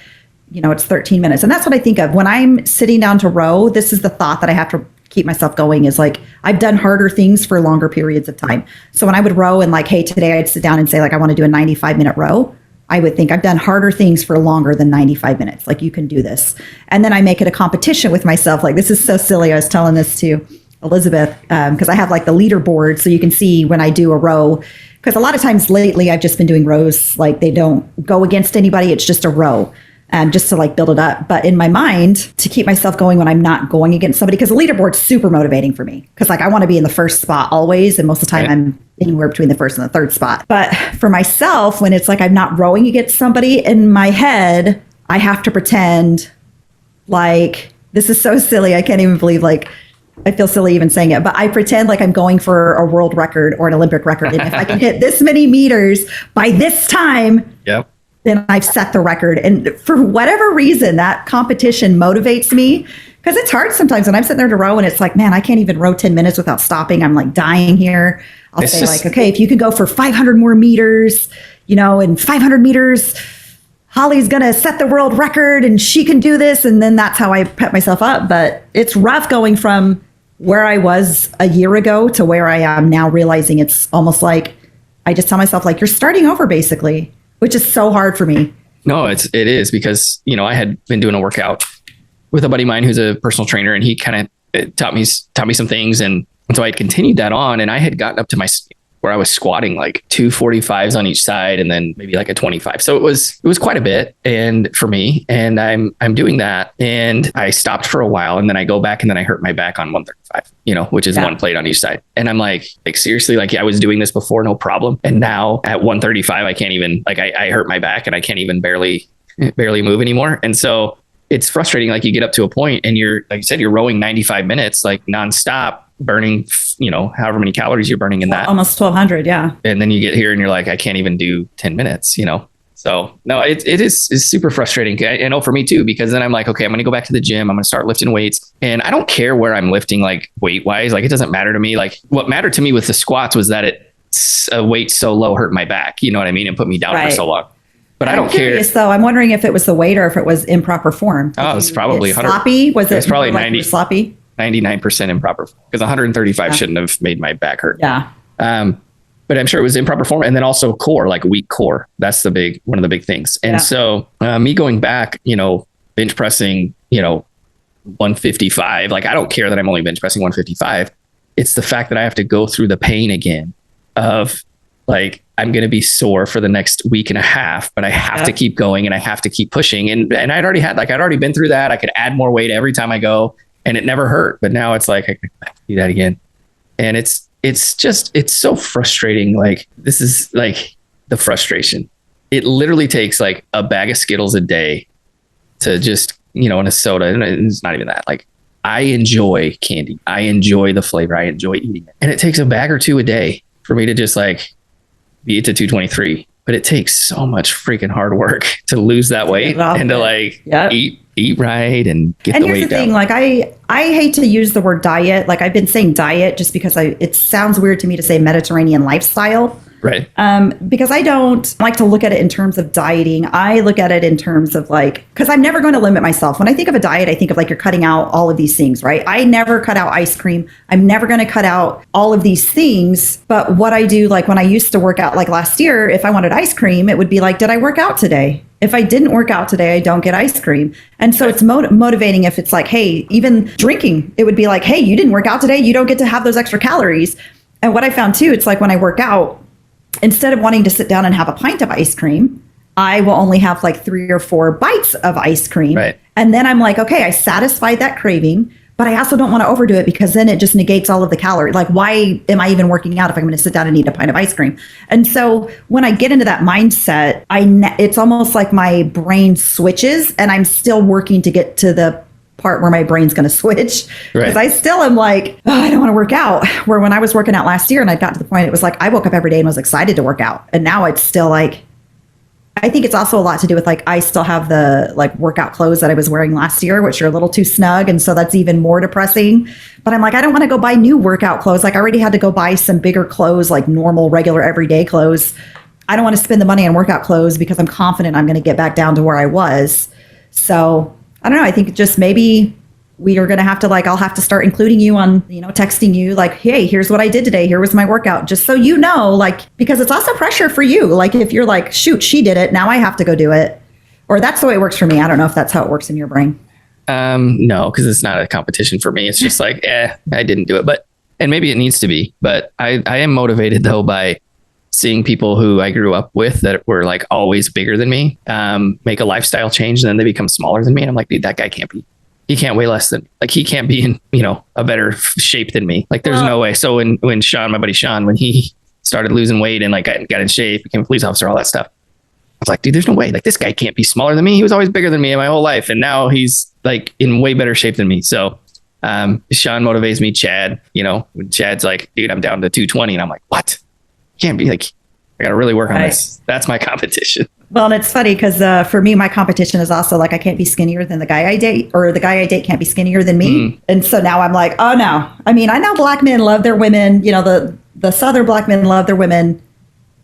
It's 13 minutes. And that's what I think of when I'm sitting down to row. This is the thought that I have to keep myself going is like, I've done harder things for longer periods of time. So when I would row and like, hey, today I'd sit down and say like, I want to do a 95-minute row. I would think I've done harder things for longer than 95 minutes. Like you can do this. And then I make it a competition with myself. Like, this is so silly. I was telling this to Elizabeth because I have like the leaderboard. So you can see when I do a row, because a lot of times lately I've just been doing rows. Like they don't go against anybody. It's just a row. just to like build it up. But in my mind, to keep myself going when I'm not going against somebody, because the leaderboard's super motivating for me. Because like I want to be in the first spot always. And most of the time Right. I'm anywhere between the first and the third spot. But for myself, when it's like I'm not rowing against somebody, in my head, I have to pretend like this is so silly. I can't even believe like I feel silly even saying it, but I pretend like I'm going for a world record or an Olympic record. And if I can hit this many meters by this time, Yep. then I've set the record. And for whatever reason, that competition motivates me, because it's hard sometimes when I'm sitting there to row and it's like, man, I can't even row 10 minutes without stopping. I'm like dying here. I'll It's say just- like, okay, if you could go for 500 more meters, in 500 meters, Holly's going to set the world record and she can do this. And then that's how I pep myself up. But it's rough going from where I was a year ago to where I am now, realizing it's almost like I just tell myself like, you're starting over basically, which is so hard for me. No, it is because, I had been doing a workout with a buddy of mine who's a personal trainer, and he kind of taught me some things. And so I had continued that on, and I had gotten up to where I was squatting like 245s on each side and then maybe like a 25. So it was quite a bit. And for me, and I'm doing that, and I stopped for a while, and then I go back, and then I hurt my back on 135, which is one plate on each side. And I'm like seriously, like I was doing this before, no problem. And now at 135, I can't even I hurt my back and I can't even barely move anymore. And so it's frustrating. Like you get up to a point and you're, like you said, you're rowing 95 minutes, like nonstop, burning, however many calories you're burning in that. Almost 1,200. Yeah. And then you get here and you're like, I can't even do 10 minutes, So no, it is super frustrating. I know for me too, because then I'm like, okay, I'm going to go back to the gym. I'm going to start lifting weights, and I don't care where I'm lifting, like weight wise, like it doesn't matter to me. Like what mattered to me with the squats was that a weight so low hurt my back, you know what I mean? And put me down for so long. But I don't care. So I'm wondering if it was the weight or if it was improper form. Oh, it was probably sloppy. Was it probably like 90 sloppy? 99% improper, because 135 shouldn't have made my back hurt. Yeah. But I'm sure it was improper form, and then also core, like weak core. That's one of the big things. And so me going back, bench pressing, 155, like I don't care that I'm only bench pressing 155. It's the fact that I have to go through the pain again of like, I'm going to be sore for the next week and a half, but I have to keep going and I have to keep pushing. And I'd already been through that. I could add more weight every time I go, and it never hurt. But now it's like, I can do that again. And it's so frustrating. Like, this is like the frustration. It literally takes like a bag of Skittles a day to just, and a soda. And it's not even that. Like, I enjoy candy. I enjoy the flavor. I enjoy eating it. And it takes a bag or two a day for me to just like beat it to 223. But it takes so much freaking hard work to lose that weight and to like eat right and get the weight down. And here's the thing, like I hate to use the word diet. Like I've been saying diet just because it sounds weird to me to say Mediterranean lifestyle. Right. Because I don't like to look at it in terms of dieting. I look at it in terms of like, because I'm never going to limit myself. When I think of a diet, I think of like you're cutting out all of these things, right? I never cut out ice cream. I'm never going to cut out all of these things. But what I do, like when I used to work out, like last year, if I wanted ice cream, it would be like, did I work out today? If I didn't work out today, I don't get ice cream. And so it's motivating if it's like, hey, even drinking, it would be like, hey, you didn't work out today. You don't get to have those extra calories. And what I found too, it's like when I work out, instead of wanting to sit down and have a pint of ice cream, I will only have like 3 or 4 bites of ice cream. Right. And then I'm like, okay, I satisfied that craving, but I also don't want to overdo it because then it just negates all of the calories. Like, why am I even working out if I'm going to sit down and eat a pint of ice cream? And so when I get into that mindset, it's almost like my brain switches and I'm still working to get to the part where my brain's going to switch, because I still am like, oh, I don't want to work out. Where when I was working out last year and I got to the point, it was like, I woke up every day and was excited to work out. And now it's still like, I think it's also a lot to do with like, I still have the like workout clothes that I was wearing last year, which are a little too snug. And so that's even more depressing. But I'm like, I don't want to go buy new workout clothes. Like I already had to go buy some bigger clothes, like normal, regular, everyday clothes. I don't want to spend the money on workout clothes because I'm confident I'm going to get back down to where I was. So I don't know. I think just maybe we are going to have to I'll have to start including you on, texting you like, hey, here's what I did today. Here was my workout. Just so you know, because it's also pressure for you. Like if you're like, shoot, she did it. Now I have to go do it. Or that's the way it works for me. I don't know if that's how it works in your brain. No, because it's not a competition for me. It's just like, I didn't do it. And maybe it needs to be. But I am motivated though by seeing people who I grew up with that were like always bigger than me, make a lifestyle change and then they become smaller than me. And I'm like, dude, that guy he can't weigh less than, like, he can't be in, a better shape than me. Like, there's no way. So when Sean, my buddy Sean, when he started losing weight and like got in shape, became a police officer, all that stuff, I was like, dude, there's no way. Like, this guy can't be smaller than me. He was always bigger than me in my whole life. And now he's like in way better shape than me. So Sean motivates me. Chad, when Chad's like, dude, I'm down to 220. And I'm like, what? Can't be, like, I got to really work on this. That's my competition. Well, and it's funny because for me, my competition is also like I can't be skinnier than the guy I date, or the guy I date can't be skinnier than me. And so now I'm like, oh no. I mean, I know black men love their women, the Southern black men love their women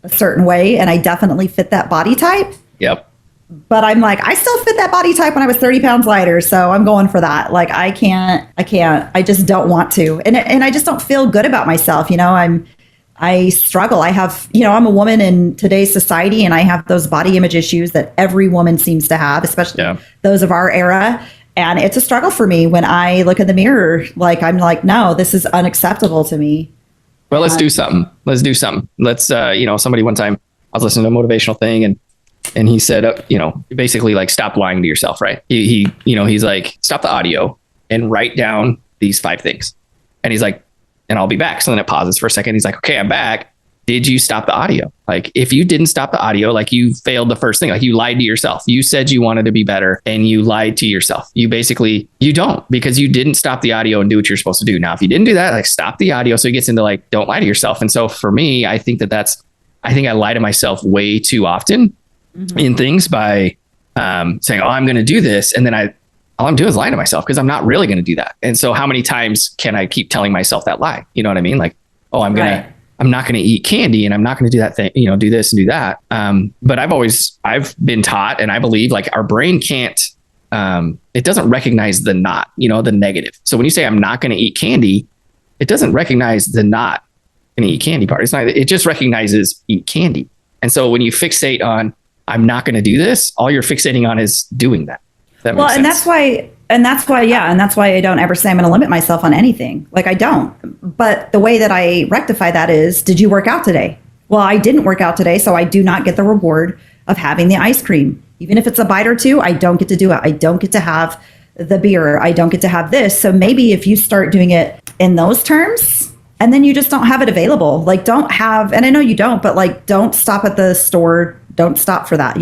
a certain way. And I definitely fit that body type. Yep. But I'm like, I still fit that body type when I was 30 pounds lighter. So I'm going for that. Like, I just don't want to. And I just don't feel good about myself. I struggle. I have, I'm a woman in today's society, and I have those body image issues that every woman seems to have, especially those of our era. And it's a struggle for me when I look in the mirror. Like, I'm like, no, this is unacceptable to me. Well, let's do something. Let's, somebody one time, I was listening to a motivational thing, and he said, basically, like, stop lying to yourself, right? He's like, stop the audio and write down these 5 things. And he's like, and I'll be back. So then it pauses for a second. He's like, okay, I'm back. Did you stop the audio? Like, if you didn't stop the audio, like, you failed the first thing. Like, you lied to yourself. You said you wanted to be better and you lied to yourself. You don't, because you didn't stop the audio and do what you're supposed to do. Now, if you didn't do that, like, stop the audio. So he gets into like, don't lie to yourself. And so for me, I think I think I lie to myself way too often in things by saying, oh, I'm going to do this. And then all I'm doing is lying to myself because I'm not really going to do that. And so how many times can I keep telling myself that lie? You know what I mean? Like, oh, I'm not going to eat candy and I'm not going to do that thing, do this and do that. But I've been taught, and I believe, like, our brain can't, it doesn't recognize the not, the negative. So when you say I'm not going to eat candy, it doesn't recognize the not going to eat candy part. It just recognizes eat candy. And so when you fixate on, I'm not going to do this, all you're fixating on is doing that. That makes sense. And that's why I don't ever say I'm going to limit myself on anything. Like, I don't. But the way that I rectify that is, did you work out today? Well, I didn't work out today, so I do not get the reward of having the ice cream. Even if it's a bite or two, I don't get to do it. I don't get to have the beer. I don't get to have this. So maybe if you start doing it in those terms, and then you just don't have it available, like, don't have, and I know you don't, but like, don't stop at the store. Don't stop for that,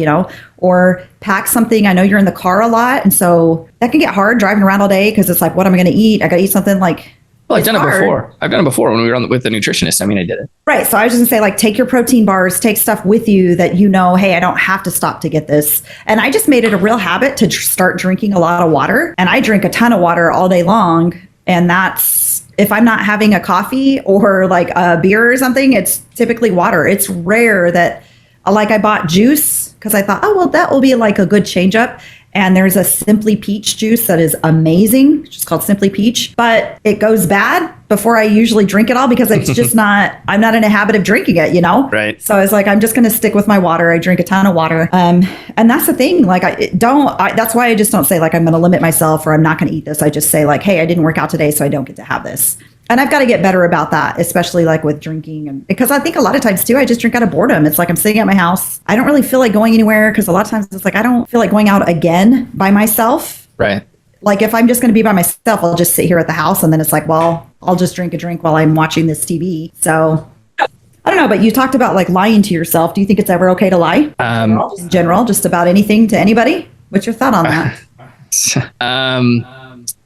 or pack something. I know you're in the car a lot. And so that can get hard driving around all day because it's like, what am I going to eat? I got to eat something like. Well, I've done it before. I've done it before when we were with the nutritionist. I mean, I did it. Right. So I was just going to say, like, take your protein bars, take stuff with you that, hey, I don't have to stop to get this. And I just made it a real habit to start drinking a lot of water. And I drink a ton of water all day long. And that's, if I'm not having a coffee or like a beer or something, it's typically water. It's rare that, like, I bought juice because I thought, oh, well, that will be like a good change up. And there's a Simply Peach juice that is amazing. It's just called Simply Peach, but it goes bad before I usually drink it all because it's just I'm not in a habit of drinking it, Right. So I was like, I'm just going to stick with my water. I drink a ton of water. And that's the thing. Like, that's why I just don't say, like, I'm going to limit myself or I'm not going to eat this. I just say, like, hey, I didn't work out today, so I don't get to have this. And I've got to get better about that, especially like with drinking. And because I think a lot of times too, I just drink out of boredom. It's like I'm sitting at my house. I don't really feel like going anywhere because a lot of times it's like I don't feel like going out again by myself. Right. Like, if I'm just going to be by myself, I'll just sit here at the house. And then it's like, well, I'll just drink a drink while I'm watching this TV. So I don't know. But you talked about like lying to yourself. Do you think it's ever okay to lie? In general, just about anything to anybody? What's your thought on that?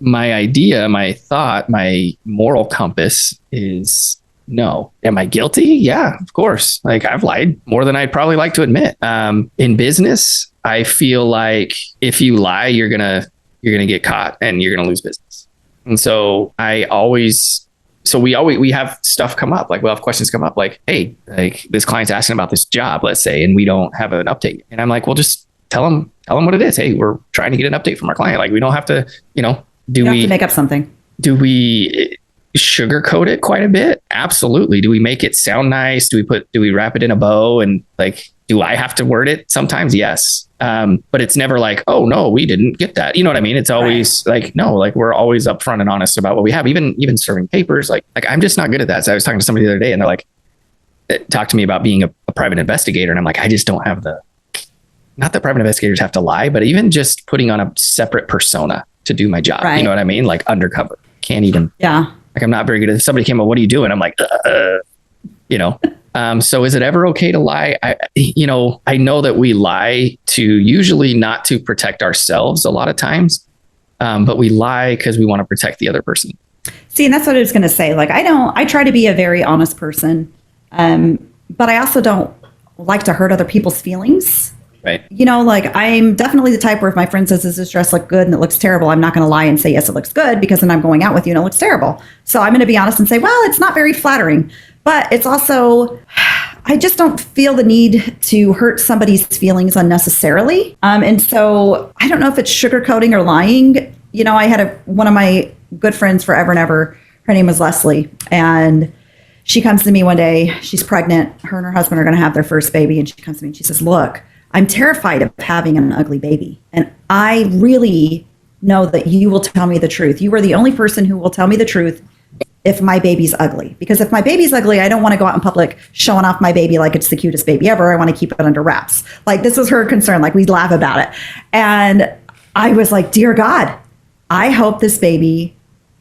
My thought, my moral compass is no. Am I guilty? Yeah, of course. Like, I've lied more than I'd probably like to admit. In business, I feel like if you lie, you're gonna get caught and you're gonna lose business. And so we have stuff come up. Like, we'll have questions come up like, hey, like, this client's asking about this job, let's say, and we don't have an update. And I'm like, well, just tell them what it is. Hey, we're trying to get an update from our client. Like, we don't have to, do we have to make up something? Do we sugarcoat it quite a bit? Absolutely. Do we make it sound nice? Do we wrap it in a bow? And like, do I have to word it? Sometimes, yes. But it's never like, oh no, we didn't get that. You know what I mean? It's always like, no, like, we're always upfront and honest about what we have, even serving papers. Like I'm just not good at that. So I was talking to somebody the other day and they're like, talk to me about being a private investigator. And I'm like, I just don't have not that private investigators have to lie, but even just putting on a separate persona to do my job. Right. You know what I mean? Like undercover. Can't even. Yeah. Like I'm not very good at. If somebody came up, what are you doing? I'm like, you know. So is it ever okay to lie? I know that we lie to usually not to protect ourselves a lot of times, but we lie because we want to protect the other person. See, and that's what I was going to say. Like, I try to be a very honest person, but I also don't like to hurt other people's feelings. Right. Like I'm definitely the type where if my friend says, does this dress look good and it looks terrible, I'm not going to lie and say, yes, it looks good, because then I'm going out with you and it looks terrible. So I'm going to be honest and say, well, it's not very flattering, but it's also, I just don't feel the need to hurt somebody's feelings unnecessarily. And so I don't know if it's sugarcoating or lying. I had one of my good friends forever and ever. Her name was Leslie. And she comes to me one day, she's pregnant. Her and her husband are going to have their first baby. And she comes to me and she says, look, I'm terrified of having an ugly baby. And I really know that you will tell me the truth. You are the only person who will tell me the truth if my baby's ugly. Because if my baby's ugly, I don't want to go out in public showing off my baby like it's the cutest baby ever. I want to keep it under wraps. Like, this was her concern. Like, we'd laugh about it. And I was like, dear God, I hope this baby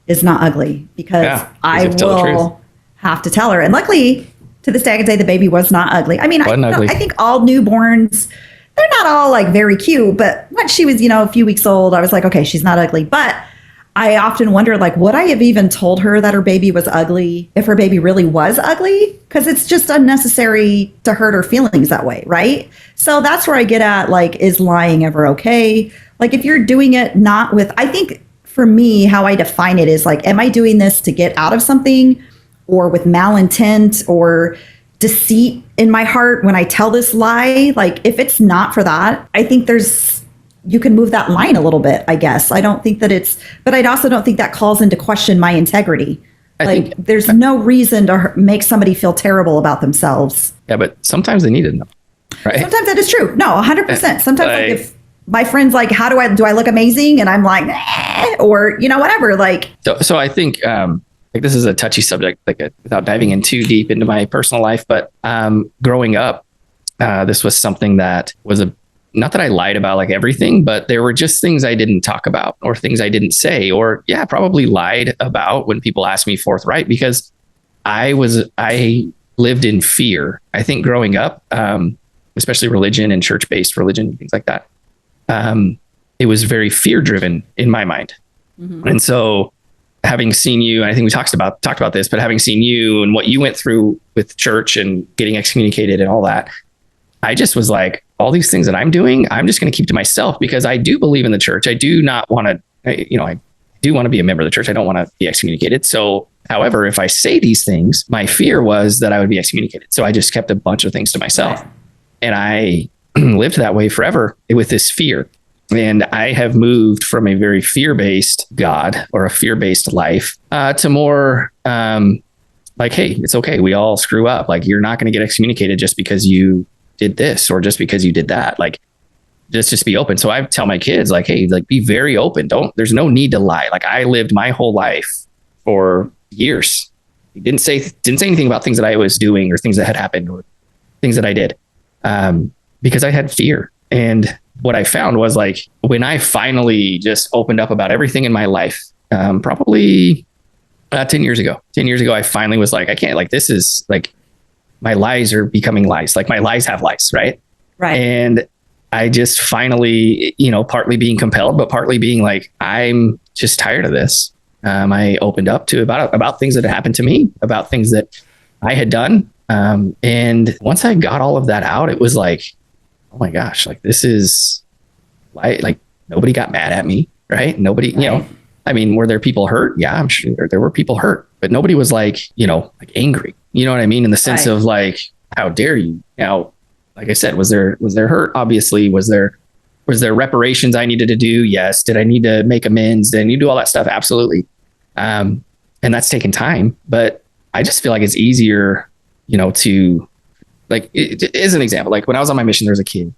is not ugly, because I will have to tell her. And luckily, to this day, I can say the baby was not ugly. I mean, I think all newborns, they're not all like very cute, but once she was, a few weeks old, I was like, okay, she's not ugly. But I often wonder, like, would I have even told her that her baby was ugly if her baby really was ugly? Because it's just unnecessary to hurt her feelings that way, right? So that's where I get at, like, is lying ever okay? Like, if you're doing it not with, I think for me, how I define it is like, am I doing this to get out of something, or with malintent or deceit in my heart when I tell this lie? Like, if it's not for that, I think you can move that line a little bit, I guess. I don't think that but I also don't think that calls into question my integrity. There's no reason to make somebody feel terrible about themselves. Yeah, but sometimes they need to know, right? Sometimes that is true. No, 100%. Sometimes like if my friend's like, do I look amazing? And I'm like, or, whatever. Like, so I think, like, this is a touchy subject, without diving in too deep into my personal life, but growing up, this was something that was not that I lied about like everything, but there were just things I didn't talk about, or things I didn't say, or probably lied about when people asked me forthright, because I lived in fear. I think growing up, especially religion and church-based religion and things like that, it was very fear-driven in my mind. Mm-hmm. And so, having seen you, and I think we talked about this, but having seen you and what you went through with church and getting excommunicated and all that, I just was like, all these things that I'm doing, I'm just going to keep to myself, because I do believe in the church. I do not want to, I do want to be a member of the church. I don't want to be excommunicated. So, however, if I say these things, my fear was that I would be excommunicated. So I just kept a bunch of things to myself. Right. And I lived that way forever with this fear. And I have moved from a very fear-based God, or a fear-based life, to more like, hey, it's okay. We all screw up. Like, you're not going to get excommunicated just because you did this, or just because you did that. Like, just be open. So I tell my kids, like, hey, like, be very open. There's no need to lie. Like, I lived my whole life for years. Didn't say anything about things that I was doing, or things that had happened, or things that I did, because I had fear. And what I found was, like, when I finally just opened up about everything in my life, probably 10 years ago, I finally was like, I can't, like, this is like, my lies are becoming lies. Like, my lies have lies. Right. Right. And I just finally, partly being compelled, but partly being like, I'm just tired of this. I opened up to about things that had happened to me, about things that I had done. And once I got all of that out, it was like, oh my gosh, like, this is like nobody got mad at me, right? Nobody, I mean, were there people hurt? Yeah, I'm sure there were people hurt, but nobody was like, like angry. You know what I mean? In the sense of like, how dare you? Now, like I said, was there hurt? Obviously. Was there reparations I needed to do? Yes. Did I need to make amends? Did I need to do all that stuff? Absolutely. And that's taken time, but I just feel like it's easier, to, like, it is an example. Like, when I was on my mission, there was a kid,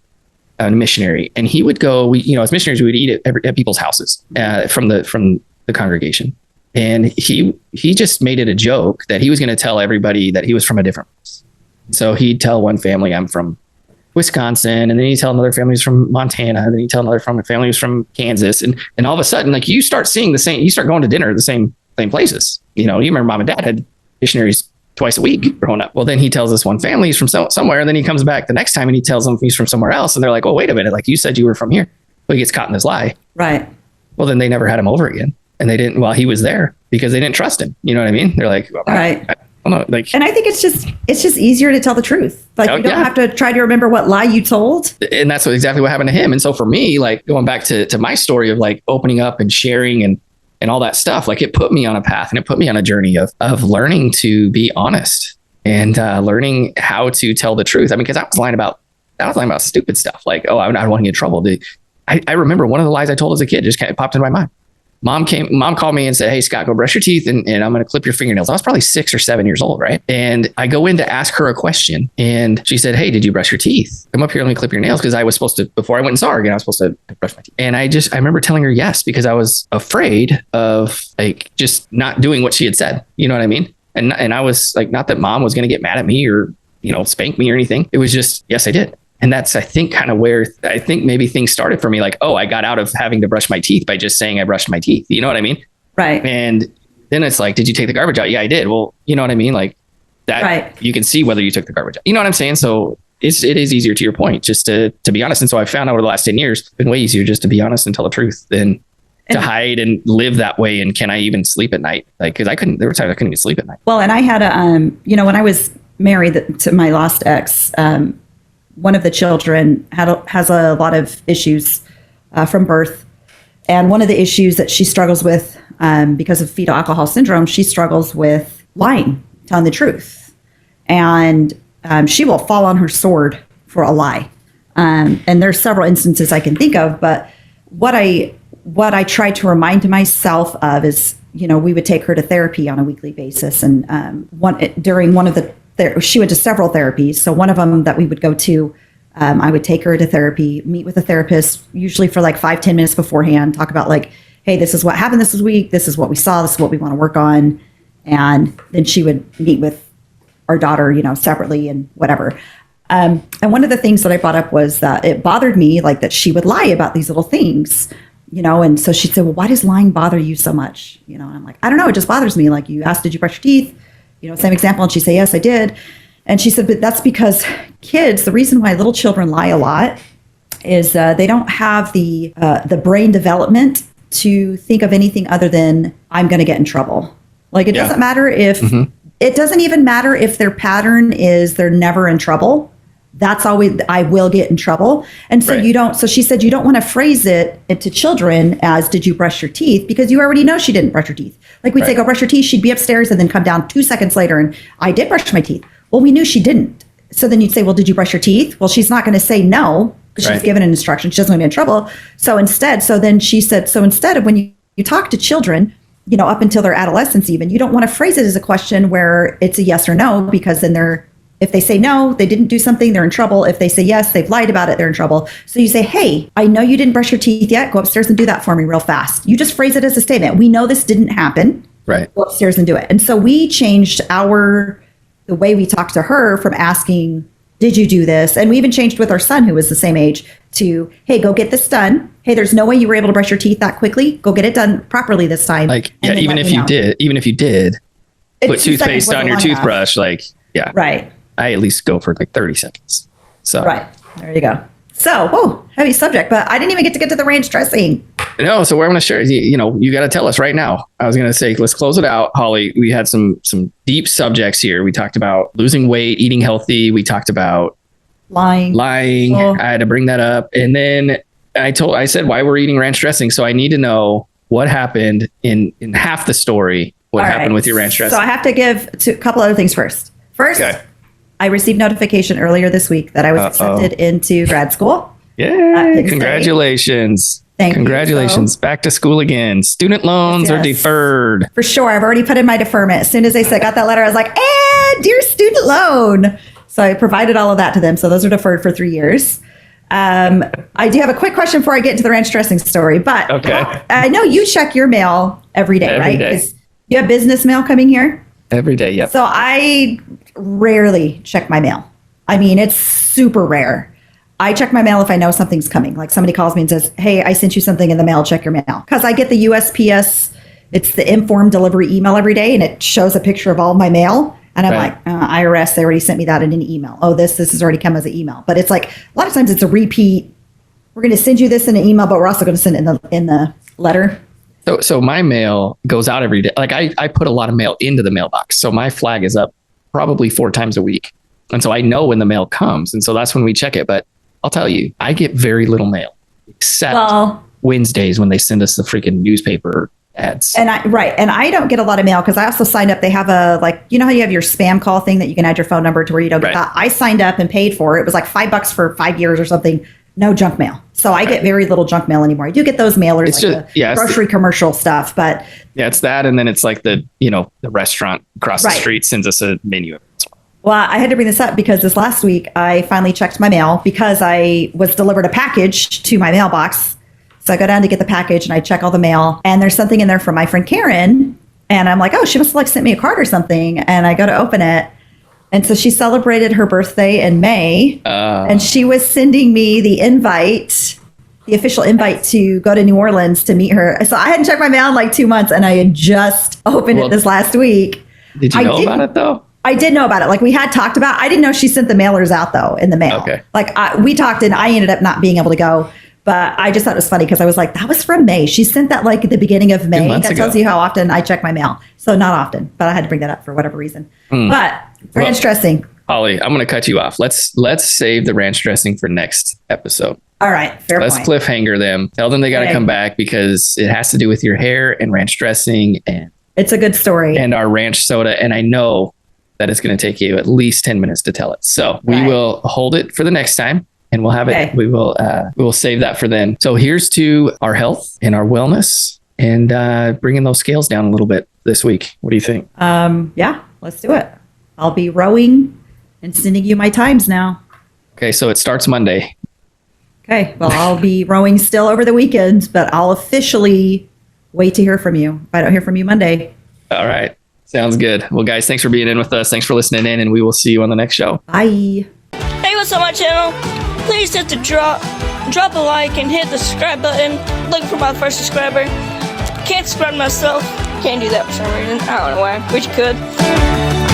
a missionary, and he would go, as missionaries, we would eat at people's houses, from the congregation. And he just made it a joke that he was going to tell everybody that he was from a different place. So he'd tell one family I'm from Wisconsin, and then he'd tell another family he's from Montana, and then he'd tell another family who's from Kansas, and all of a sudden, like you start seeing the same, you start going to dinner at the same places. You remember mom and dad had missionaries twice a week growing up. Well, then he tells us one family he's from somewhere, and then he comes back the next time and he tells them he's from somewhere else, and they're like, "Oh, wait a minute! Like you said you were from here." Well, he gets caught in this lie. Right. Well, then they never had him over again, and they didn't while he was there because they didn't trust him. You know what I mean? They're like, well, right. I don't know, like, and I think it's just easier to tell the truth. Like you don't have to try to remember what lie you told. And that's exactly what happened to him. And so for me, like going back to my story of like opening up and sharing and all that stuff, like it put me on a path and it put me on a journey of learning to be honest and learning how to tell the truth. I mean, because I was lying about stupid stuff like, oh, I don't want to get in trouble. I remember one of the lies I told as a kid just kind of popped into my mind. Mom called me and said, "Hey, Scott, go brush your teeth and I'm going to clip your fingernails." I was probably 6 or 7 years old, right? And I go in to ask her a question and she said, "Hey, did you brush your teeth? Come up here, let me clip your nails." Because I was supposed to, before I went and saw her again, I was supposed to brush my teeth. And I remember telling her yes, because I was afraid of like just not doing what she had said. You know what I mean? And I was like, not that mom was going to get mad at me or, spank me or anything. It was just, yes, I did. And that's, I think, kind of where I think maybe things started for me. Like, oh, I got out of having to brush my teeth by just saying I brushed my teeth. You know what I mean? Right. And then it's like, did you take the garbage out? Yeah, I did. Well, you know what I mean? Like that, right. You can see whether you took the garbage out. You know what I'm saying? So it is easier, to your point, just to be honest. And so I found out over the last 10 years, it's been way easier just to be honest and tell the truth than to hide and live that way. And can I even sleep at night? Like, because there were times I couldn't even sleep at night. Well, and I had when I was married to my last ex, one of the children has a lot of issues from birth. And one of the issues that she struggles with because of fetal alcohol syndrome, she struggles with lying, telling the truth. And she will fall on her sword for a lie. And there's several instances I can think of, but what I try to remind myself of is, we would take her to therapy on a weekly basis. And during one of she went to several therapies. So one of them that we would go to, I would take her to therapy, meet with a therapist, usually for like 5-10 minutes beforehand, talk about like, hey, this is what happened this week. This is what we saw. This is what we want to work on. And then she would meet with our daughter, separately and whatever. And one of the things that I brought up was that it bothered me, like that she would lie about these little things, and so she said, well, why does lying bother you so much? And I'm like, I don't know. It just bothers me. Like you asked, did you brush your teeth? Same example. And she said, yes, I did. And she said, but that's because kids, the reason why little children lie a lot is they don't have the brain development to think of anything other than I'm going to get in trouble. Like it doesn't matter if it doesn't even matter if their pattern is they're never in trouble. That's always, I will get in trouble. And so so she said, you don't want to phrase it to children as, did you brush your teeth? Because you already know she didn't brush her teeth. Like we'd say, go brush your teeth. She'd be upstairs and then come down 2 seconds later and I did brush my teeth. Well, we knew she didn't. So then you'd say, well, did you brush your teeth? Well, she's not going to say no because she's given an instruction. She doesn't want to be in trouble. So then she said, so instead of when you talk to children, up until their adolescence even, you don't want to phrase it as a question where it's a yes or no, because then if they say no, they didn't do something, they're in trouble. If they say yes, they've lied about it, they're in trouble. So you say, hey, I know you didn't brush your teeth yet. Go upstairs and do that for me real fast. You just phrase it as a statement. We know this didn't happen. Right. Go upstairs and do it. And so we changed the way we talk to her from asking, did you do this? And we even changed with our son, who was the same age, to, hey, go get this done. Hey, there's no way you were able to brush your teeth that quickly. Go get it done properly this time. Like, yeah, even if you did, put toothpaste on your toothbrush, like, yeah. Right. I at least go for like 30 seconds. So right. There you go. So, heavy subject, but I didn't even get to the ranch dressing. No, so we're going to share, you got to tell us right now. I was going to say, let's close it out. Holly, we had some deep subjects here. We talked about losing weight, eating healthy. We talked about lying. Oh. I had to bring that up. And then I said why we're eating ranch dressing. So I need to know what happened in half the story. What happened with your ranch dressing? So I have to give a couple other things first. Okay. I received notification earlier this week that I was accepted into grad school. Yay! Congratulations. Congratulations. So, back to school again. Student loans are deferred. For sure. I've already put in my deferment. As soon as I got that letter, I was like, dear student loan. So I provided all of that to them. So those are deferred for 3 years. I do have a quick question before I get into the ranch dressing story, but I know you check your mail every day, right? Because you have business mail coming here? Every day, yep. So I rarely check my mail. I mean, it's super rare. I check my mail if I know something's coming. Like somebody calls me and says, hey, I sent you something in the mail, check your mail. Because I get the USPS, it's the informed delivery email every day, and it shows a picture of all my mail. And I'm like, IRS, they already sent me that in an email. Oh, this has already come as an email. But it's like, a lot of times it's a repeat. We're going to send you this in an email, but we're also going to send it in the letter. So my mail goes out every day. Like I put a lot of mail into the mailbox. So my flag is up probably 4 times a week. And so I know when the mail comes. And so that's when we check it. But I'll tell you, I get very little mail, except Wednesdays when they send us the freaking newspaper ads. And I don't get a lot of mail because I also signed up. They have you know how you have your spam call thing that you can add your phone number to where you don't get that. I signed up and paid for it. It was like $5 for 5 years or something. No junk mail. So I get very little junk mail anymore. I do get those mailers, it's like the grocery commercial stuff, but yeah, it's that. And then it's like the restaurant across the street sends us a menu. Well, I had to bring this up because this last week I finally checked my mail because I was delivered a package to my mailbox. So I go down to get the package and I check all the mail, and there's something in there from my friend Karen. And I'm like, oh, she must have sent me a card or something. And I go to open it. And so she celebrated her birthday in May, and she was sending me the official invite to go to New Orleans to meet her. So I hadn't checked my mail in like 2 months, and I had just opened it this last week. Did you know about it though? I did know about it. Like we had talked about, I didn't know she sent the mailers out though in the mail. Okay. Like we talked and I ended up not being able to go, but I just thought it was funny because I was like, that was from May. She sent that like at the beginning of May. That tells you how often I check my mail. So not often, but I had to bring that up for whatever reason. But ranch dressing. Holly, I'm going to cut you off. Let's save the ranch dressing for next episode. All right. Fair point. Let's cliffhanger them. Tell them they got to come back because it has to do with your hair and ranch dressing. And it's a good story. And our ranch soda. And I know that it's going to take you at least 10 minutes to tell it. So we will hold it for the next time. And we'll have it. We will save that for then. So here's to our health and our wellness and bringing those scales down a little bit this week. What do you think? Yeah, let's do it. I'll be rowing and sending you my times now. Okay, so it starts Monday. Okay, well, I'll be rowing still over the weekend, but I'll officially wait to hear from you if I don't hear from you Monday. All right. Sounds good. Well, guys, thanks for being in with us. Thanks for listening in, and we will see you on the next show. Bye. Hey, what's up, my channel? Please hit the drop a like and hit the subscribe button. Looking for my first subscriber. Can't subscribe myself. Can't do that for some reason. I don't know why. Wish you could.